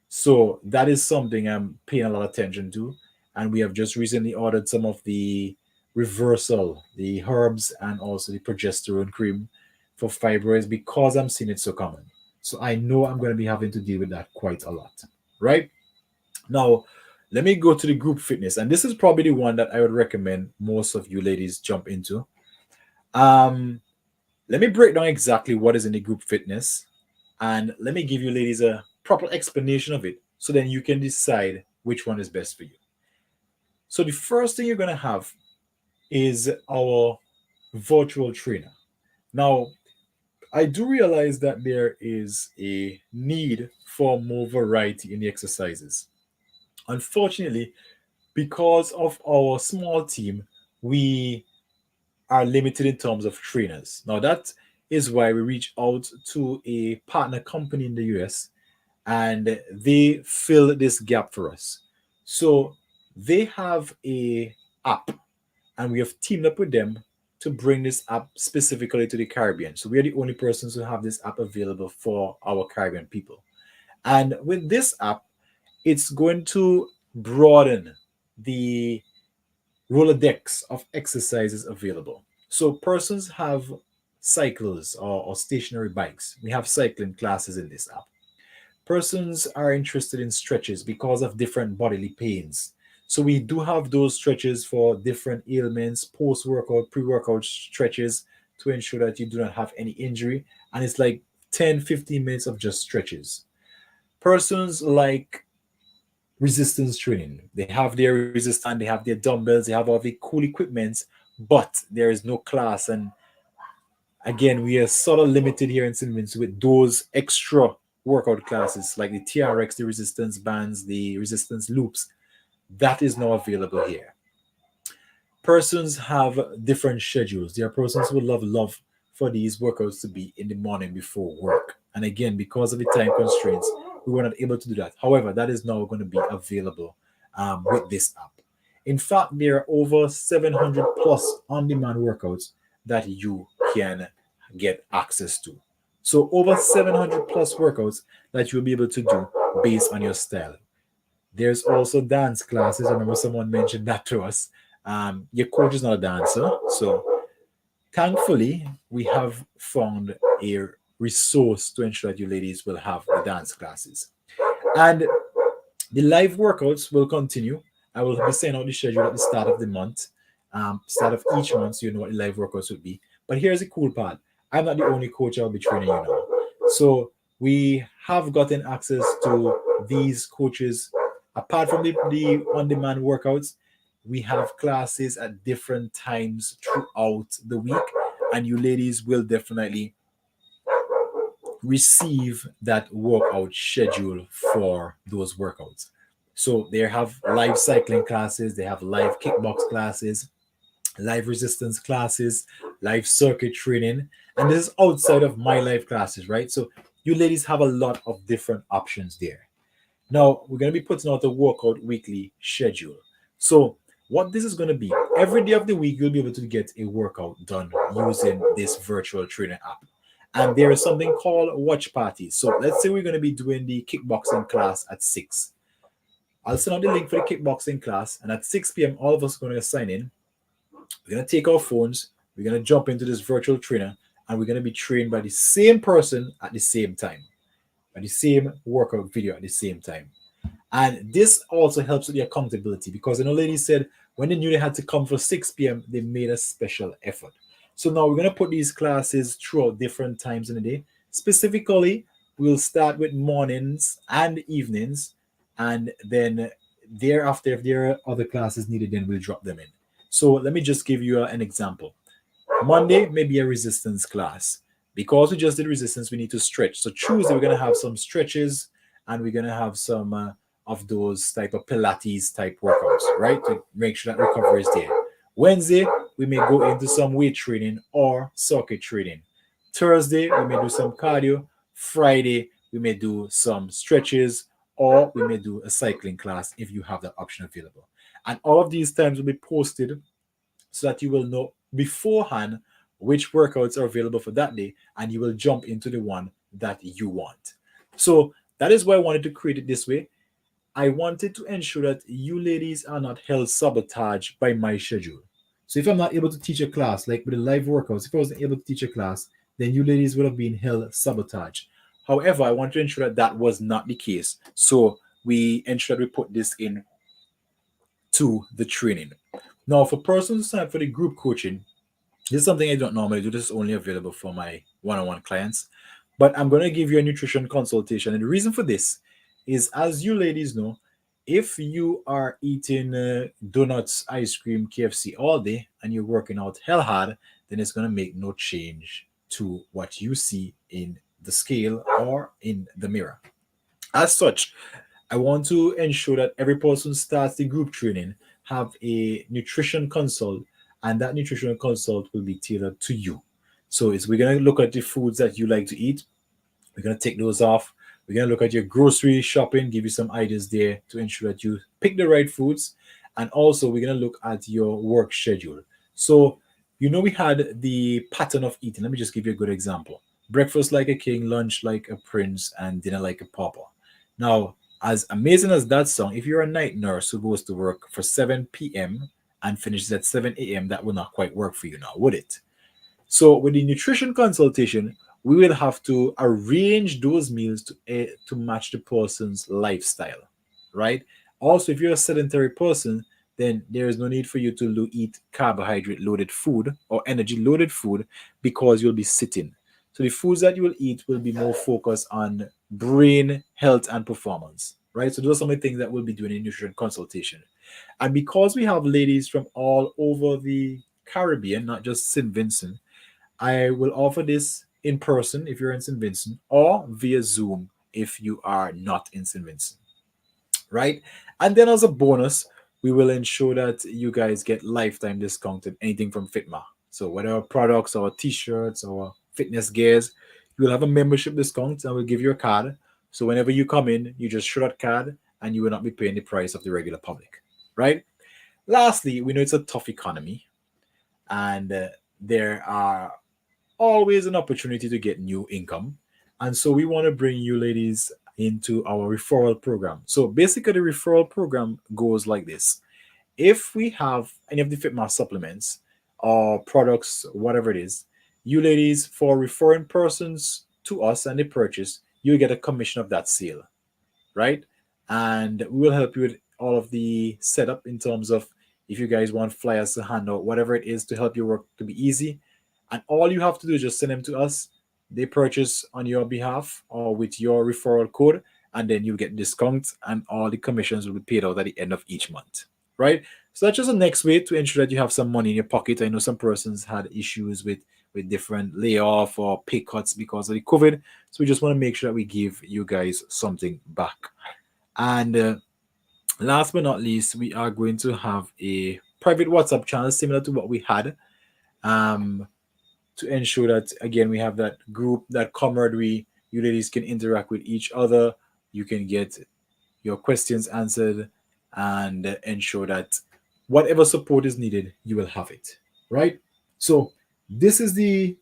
so that is something I'm paying a lot of attention to. And we have just recently ordered some of the reversal, the herbs, and also the progesterone cream for fibroids because I'm seeing it so common. So I know I'm going to be having to deal with that quite a lot, right? Now, let me go to the group fitness. And this is probably the one that I would recommend most of you ladies jump into. Um, Let me break down exactly what is in the group fitness and let me give you ladies a proper explanation of it so then you can decide which one is best for you. So the first thing you're going to have is our virtual trainer. Now, I do realize that there is a need for more variety in the exercises. Unfortunately, because of our small team, we are limited in terms of trainers. Now, that is why we reach out to a partner company in the US and they fill this gap for us. So they have a app and we have teamed up with them to bring this app specifically to the Caribbean. So we are the only persons who have this app available for our Caribbean people. And with this app, it's going to broaden the Rolodex of exercises available. So persons have cycles or stationary bikes. We have cycling classes in this app. Persons are interested in stretches because of different bodily pains. So we do have those stretches for different ailments, post-workout, pre-workout stretches to ensure that you do not have any injury. And it's like 10, 15 minutes of just stretches. Persons like resistance training, they have their resistance, they have their dumbbells, they have all the cool equipment, but there is no class. And again, we are sort of limited here in St. Vincent with those extra workout classes like the TRX, the resistance bands, the resistance loops. That is now available here. Persons have different schedules. There are persons who love for these workouts to be in the morning before work. And again, because of the time constraints, we were not able to do that. However, that is now going to be available with this app. In fact, there are over 700 plus on demand workouts that you can get access to. So, over 700 plus workouts that you'll be able to do based on your style. There's also dance classes. I remember someone mentioned that to us. Your coach is not a dancer. So thankfully, we have found a resource to ensure that you ladies will have the dance classes. And the live workouts will continue. I will be sending out the schedule at the start of the month, start of each month, so you know what the live workouts would be. But here's the cool part: I'm not the only coach I'll be training you now. So we have gotten access to these coaches. Apart from the on-demand workouts, we have classes at different times throughout the week, and you ladies will definitely receive that workout schedule for those workouts. So they have live cycling classes, they have live kickbox classes, live resistance classes, live circuit training, and this is outside of my live classes, right? So you ladies have a lot of different options there. Now we're going to be putting out a workout weekly schedule. So what this is going to be, every day of the week you'll be able to get a workout done using this virtual training app. And there is something called watch parties. So let's say we're going to be doing the kickboxing class at 6. I'll send out the link for the kickboxing class, and at 6 p.m. all of us are going to sign in. We're going to take our phones, we're going to jump into this virtual trainer, and we're going to be trained by the same person at the same time, by the same workout video at the same time. And this also helps with the accountability because I know ladies said when they knew they had to come for 6 p.m., they made a special effort. So now we're going to put these classes throughout different times in the day. Specifically, we'll start with mornings and evenings, and then thereafter, if there are other classes needed, then we'll drop them in. So let me just give you an example. Monday may be a resistance class. Because we just did resistance, we need to stretch. So Tuesday, we're going to have some stretches and we're going to have some of those type of Pilates type workouts, right? To make sure that recovery is there. Wednesday, we may go into some weight training or circuit training. Thursday, we may do some cardio. Friday, we may do some stretches or we may do a cycling class if you have that option available. And all of these times will be posted so that you will know beforehand which workouts are available for that day and you will jump into the one that you want. So that is why I wanted to create it this way. I wanted to ensure that you ladies are not held sabotage by my schedule. So if I'm not able to teach a class, like with the live workouts, if I wasn't able to teach a class, then you ladies would have been held sabotage. However, I want to ensure that that was not the case. So we ensure that we put this in to the training. Now, for persons who sign up for the group coaching, this is something I don't normally do. This is only available for my one-on-one clients. But I'm going to give you a nutrition consultation. And the reason for this is, as you ladies know, if you are eating donuts, ice cream, KFC all day, and you're working out hell hard, then it's going to make no change to what you see in the scale or in the mirror. As such, I want to ensure that every person starts the group training have a nutrition consult, and that nutritional consult will be tailored to you. So we're going to look at the foods that you like to eat. We're going to take those off. We're going to look at your grocery shopping, give you some ideas there to ensure that you pick the right foods. And also, we're going to look at your work schedule. So, we had the pattern of eating. Let me just give you a good example: breakfast like a king, lunch like a prince, and dinner like a pauper. Now, as amazing as that sounds, if you're a night nurse who goes to work for 7 p.m. and finishes at 7 a.m., that will not quite work for you now, would it? So with the nutrition consultation, we will have to arrange those meals to match the person's lifestyle, right? Also, if you're a sedentary person, then there is no need for you to eat carbohydrate loaded food or energy loaded food because you'll be sitting. So the foods that you will eat will be more focused on brain health and performance, right? So those are some of the things that we'll be doing in nutrition consultation. And because we have ladies from all over the Caribbean, not just St. Vincent, I will offer this in person if you're in St. Vincent or via Zoom if you are not in St. Vincent, right? And then as a bonus, we will ensure that you guys get lifetime discount on anything from Fitmaw. So whatever products or t-shirts or fitness gears, you will have a membership discount and we'll give you a card. So whenever you come in, you just show that card and you will not be paying the price of the regular public, right? Lastly, we know it's a tough economy and there are always an opportunity to get new income. And so we want to bring you ladies into our referral program. So basically, the referral program goes like this. If we have any of the Fitmass supplements or products, whatever it is, you ladies, for referring persons to us and they purchase, you get a commission of that sale, right? And we will help you with all of the setup in terms of if you guys want flyers to hand out, whatever it is to help your work to be easy. And all you have to do is just send them to us. They purchase on your behalf or with your referral code, and then you get discounts and all the commissions will be paid out at the end of each month, right? So that's just the next way to ensure that you have some money in your pocket. I know some persons had issues with different layoff or pay cuts because of the COVID. So we just want to make sure that we give you guys something back. And last but not least, we are going to have a private WhatsApp channel similar to what we had, um, to ensure that, again, we have that group, that camaraderie. You ladies can interact with each other. You can get your questions answered and ensure that whatever support is needed, you will have it, right? So, this is the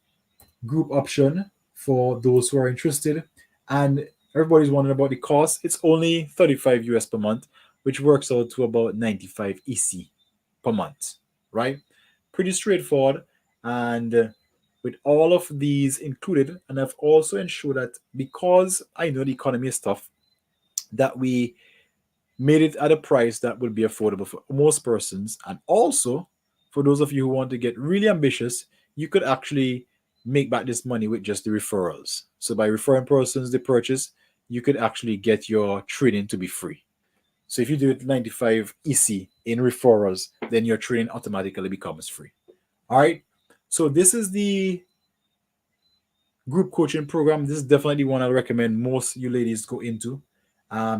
group option for those who are interested. And everybody's wondering about the cost. It's only 35 US per month, which works out to about 95 EC per month, right? Pretty straightforward. And with all of these included, and I've also ensured that because I know the economy is tough, that we made it at a price that would be affordable for most persons. And also, for those of you who want to get really ambitious, you could actually make back this money with just the referrals. So by referring persons the purchase, you could actually get your training to be free. So if you do it 95 EC in referrals, then your training automatically becomes free. All right. So this is the group coaching program. This is definitely one I recommend most you ladies go into,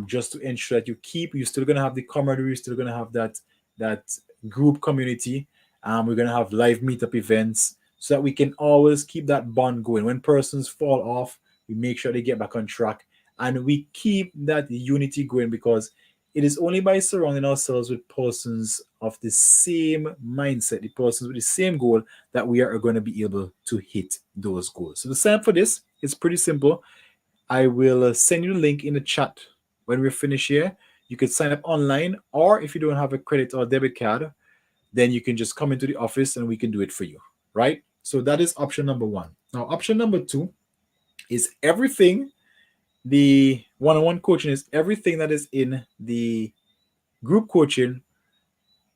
just to ensure that you're still gonna have the camaraderie, you're still gonna have that group community. We're gonna have live meetup events so that we can always keep that bond going. When persons fall off, we make sure they get back on track, and we keep that unity going because it is only by surrounding ourselves with persons of the same mindset, the persons with the same goal, that we are going to be able to hit those goals. So to sign up for this, it's pretty simple. I will send you the link in the chat when we finish here. You could sign up online, or if you don't have a credit or debit card, then you can just come into the office and we can do it for you, right? So that is option number one. Now, option number two is everything. The one-on-one coaching is everything that is in the group coaching,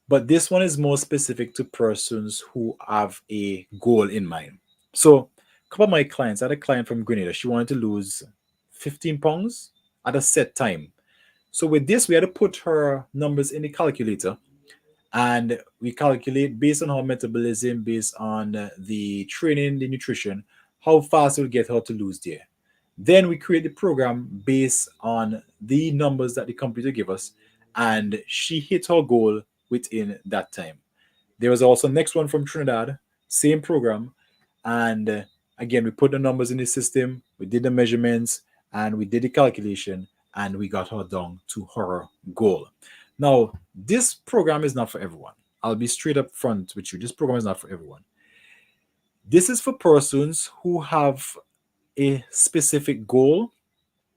but this one is more specific to persons who have a goal in mind. So, a couple of my clients, I had a client from Grenada. She wanted to lose 15 pounds at a set time. So, with this, we had to put her numbers in the calculator and we calculate based on her metabolism, based on the training, the nutrition, how fast it will get her to lose there. Then we create the program based on the numbers that the computer give us, and she hit her goal within that time. There was also next one from Trinidad, same program, and again we put the numbers in the system, we did the measurements, and we did the calculation, and we got her down to her goal. Now, this program is not for everyone. I'll be straight up front with you. This program is not for everyone. This is for persons who have a specific goal.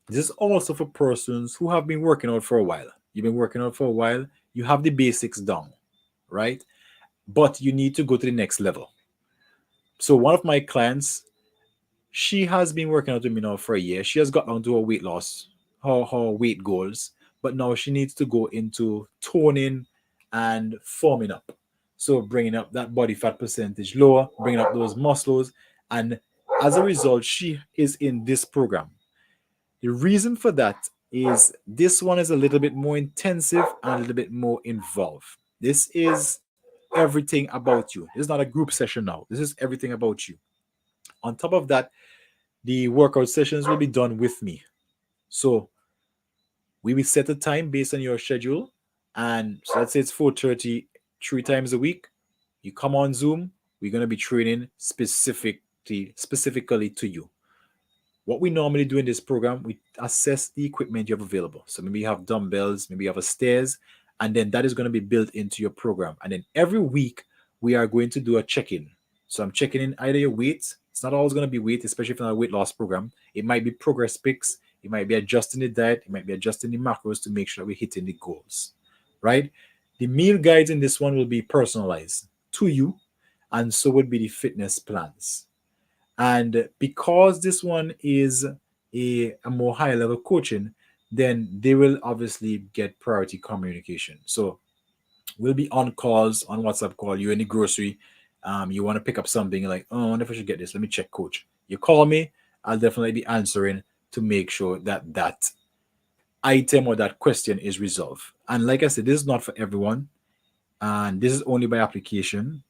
This is also for persons who have been working out for a while. You've been working out for a while, you have the basics down, right? But you need to go to the next level. So, one of my clients, she has been working out with me now for a year. She has got down to her weight loss, her weight goals, but now she needs to go into toning and forming up. So bringing up that body fat percentage lower, bringing up those muscles, and as a result, she is in this program. The reason for that is this one is a little bit more intensive and a little bit more involved. This is everything about you. This is not a group session now. This is everything about you. On top of that, the workout sessions will be done with me. So we will set a time based on your schedule. And so let's say it's 4:30 3 times a week. You come on Zoom, we're going to be training specifically to you. What we normally do in this program, we assess the equipment you have available. So maybe you have dumbbells, maybe you have a stairs, and then that is going to be built into your program. And then every week we are going to do a check-in. So I'm checking in either your weight. It's not always going to be weight, especially if it's not a weight loss program. It might be progress pics. It might be adjusting the diet. It might be adjusting the macros to make sure that we're hitting the goals, right? The meal guides in this one will be personalized to you, and so would be the fitness plans. And because this one is a more high level coaching, then they will obviously get priority communication. So we'll be on calls on WhatsApp call. You're in the grocery, you want to pick up something, you're like, oh, I wonder if I should get this. Let me check, coach. You call me, I'll definitely be answering to make sure that that item or that question is resolved. And like I said, this is not for everyone, and this is only by application.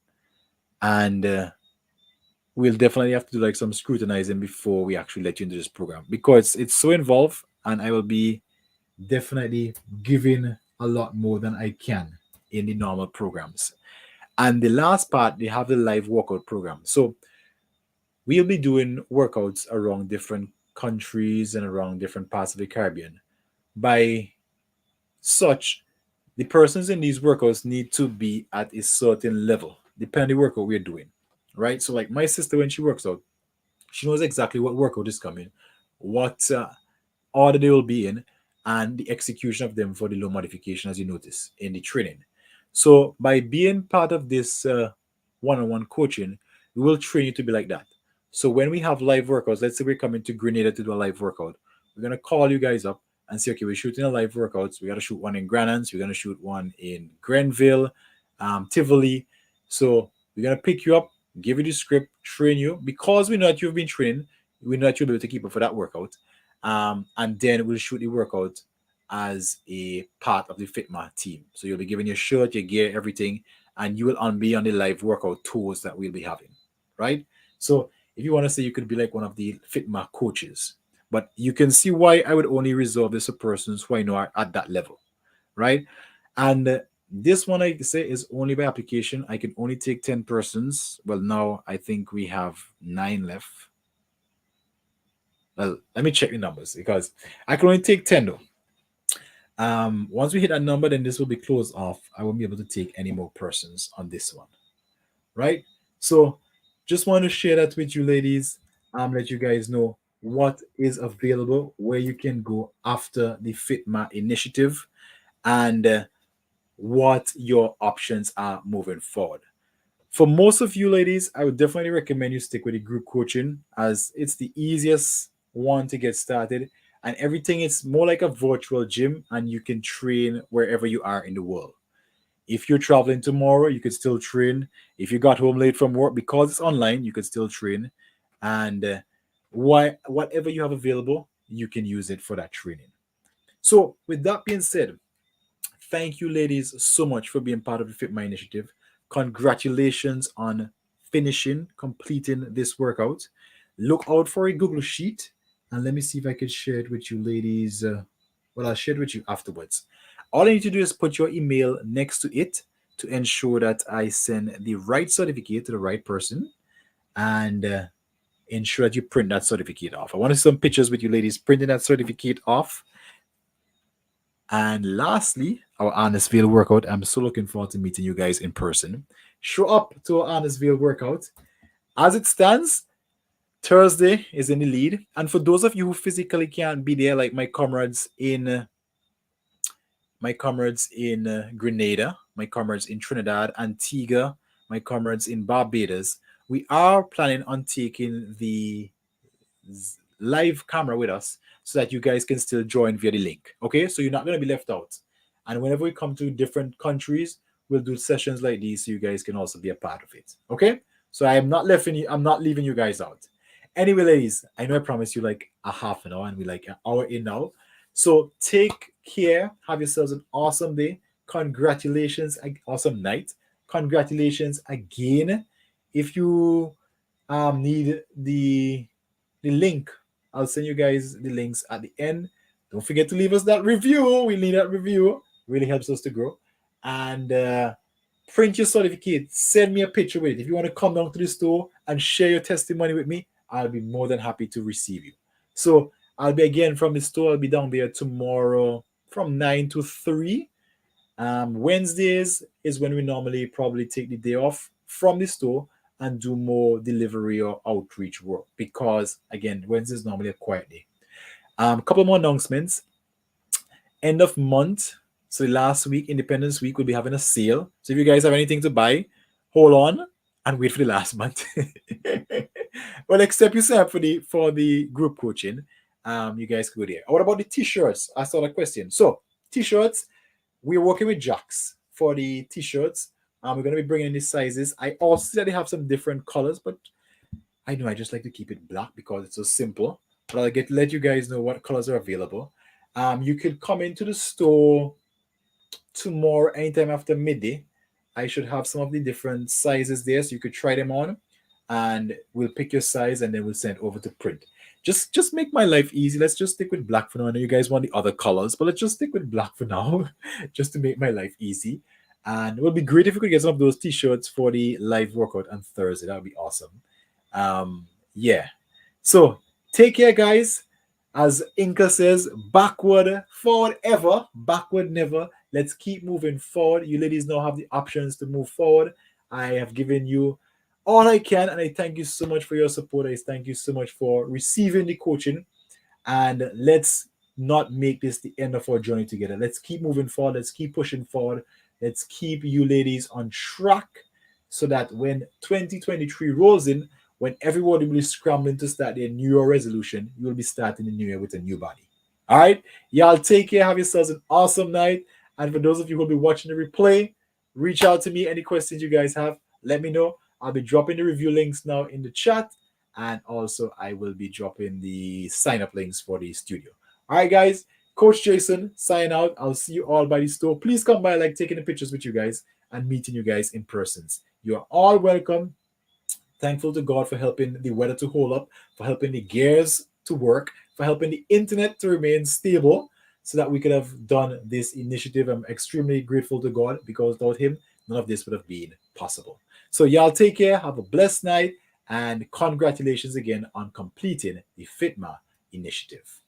And we'll definitely have to do like some scrutinizing before we actually let you into this program because it's so involved, and I will be definitely giving a lot more than I can in the normal programs. And the last part, they have the live workout program. So we'll be doing workouts around different countries and around different parts of the Caribbean. By such, the persons in these workouts need to be at a certain level, depending on the workout we're doing. Right? So, like my sister, when she works out, she knows exactly what workout is coming, what order they will be in, and the execution of them for the low modification, as you notice in the training. So by being part of this one-on-one coaching, we will train you to be like that. So when we have live workouts, let's say we're coming to Grenada to do a live workout, we're gonna call you guys up and say, okay, we're shooting a live workouts. We gotta shoot one in Granans, we're gonna shoot one in Grenville, Tivoli. So we're gonna pick you up, give you the script, train you because we know that you've been trained. We know that you'll be able to keep up for that workout, and then we'll shoot the workout as a part of the Fitmaw team. So you'll be given your shirt, your gear, everything, and you will be on the live workout tours that we'll be having, right? So if you want to say you could be like one of the Fitmaw coaches, but you can see why I would only reserve this for persons who I know are at that level, right? And this one I say is only by application. I can only take 10 persons. Well, now I think we have 9 left. Well, let me check the numbers because I can only take 10 though. Once we hit that number, then this will be closed off. I won't be able to take any more persons on this one, right? So just want to share that with you ladies. Let you guys know what is available, where you can go after the Fitmaw initiative, and what your options are moving forward. For most of you ladies, I would definitely recommend you stick with the group coaching as it's the easiest one to get started. And everything is more like a virtual gym, and you can train wherever you are in the world. If you're traveling tomorrow, you could still train. If you got home late from work, because it's online, you could still train. And whatever you have available, you can use it for that training. So, with that being said, thank you, ladies, so much for being part of the Fitmaw initiative. Congratulations on completing this workout. Look out for a Google Sheet, and let me see if I can share it with you, ladies. Well, I'll share it with you afterwards. All I need to do is put your email next to it to ensure that I send the right certificate to the right person, and ensure that you print that certificate off. I want to see some pictures with you, ladies, printing that certificate off. And lastly, our Honestveil workout. I'm so looking forward to meeting you guys in person. Show up to our Honestveil workout. As it stands, Thursday is in the lead. And for those of you who physically can't be there, like my comrades in Grenada, my comrades in Trinidad, Antigua, my comrades in Barbados, we are planning on taking the live camera with us so that you guys can still join via the link. Okay, so you're not going to be left out. And whenever we come to different countries, we'll do sessions like these so you guys can also be a part of it. Okay, so I'm not leaving you guys out. Anyway, ladies, I know I promised you like a half an hour, and we like an hour in now. So take care. Have yourselves an awesome day. Congratulations, awesome night. Congratulations again. If you need the link, I'll send you guys the links at the end. Don't forget to leave us that review. We need that review. Really helps us to grow. And print your certificate. Send me a picture with it. If you want to come down to the store and share your testimony with me, I'll be more than happy to receive you. So I'll be again from the store. I'll be down there tomorrow from 9 to 3. Wednesdays is when we normally probably take the day off from the store and do more delivery or outreach work because, again, Wednesday is normally a quiet day. A couple more announcements. End of month, so last week, Independence Week, we'll be having a sale. So if you guys have anything to buy, hold on and wait for the last month. Well, except you sign up for the group coaching, you guys could go there. What about the t-shirts? I saw that question. So t-shirts, we're working with Jax for the t-shirts. We're going to be bringing in the sizes. I also see that they have some different colors, but I know I just like to keep it black because it's so simple. But I'll get let you guys know what colors are available. You could come into the store tomorrow anytime after midday. I should have some of the different sizes there so you could try them on, and we'll pick your size and then we'll send over to print. Just make my life easy. Let's just stick with black for now. I know you guys want the other colors, but let's just stick with black for now, just to make my life easy. And it would be great if we could get some of those t-shirts for the live workout on Thursday. That would be awesome. Yeah. So take care, guys. As Inca says, backward, forward ever, backward never. Let's keep moving forward. You ladies now have the options to move forward. I have given you all I can, and I thank you so much for your support. I thank you so much for receiving the coaching. And let's not make this the end of our journey together. Let's keep moving forward. Let's keep pushing forward. Let's keep you ladies on track so that when 2023 rolls in, when everybody will be scrambling to start their New Year resolution, you will be starting the new year with a new body. All right? Y'all take care. Have yourselves an awesome night. And for those of you who will be watching the replay, reach out to me. Any questions you guys have, let me know. I'll be dropping the review links now in the chat. And also, I will be dropping the sign up links for the studio. All right, guys. Coach Jason, sign out. I'll see you all by the store. Please come by, like taking the pictures with you guys and meeting you guys in persons. You are all welcome. Thankful to God for helping the weather to hold up, for helping the gears to work, for helping the internet to remain stable so that we could have done this initiative. I'm extremely grateful to God because without Him, none of this would have been possible. So, y'all take care. Have a blessed night. And congratulations again on completing the Fitmaw initiative.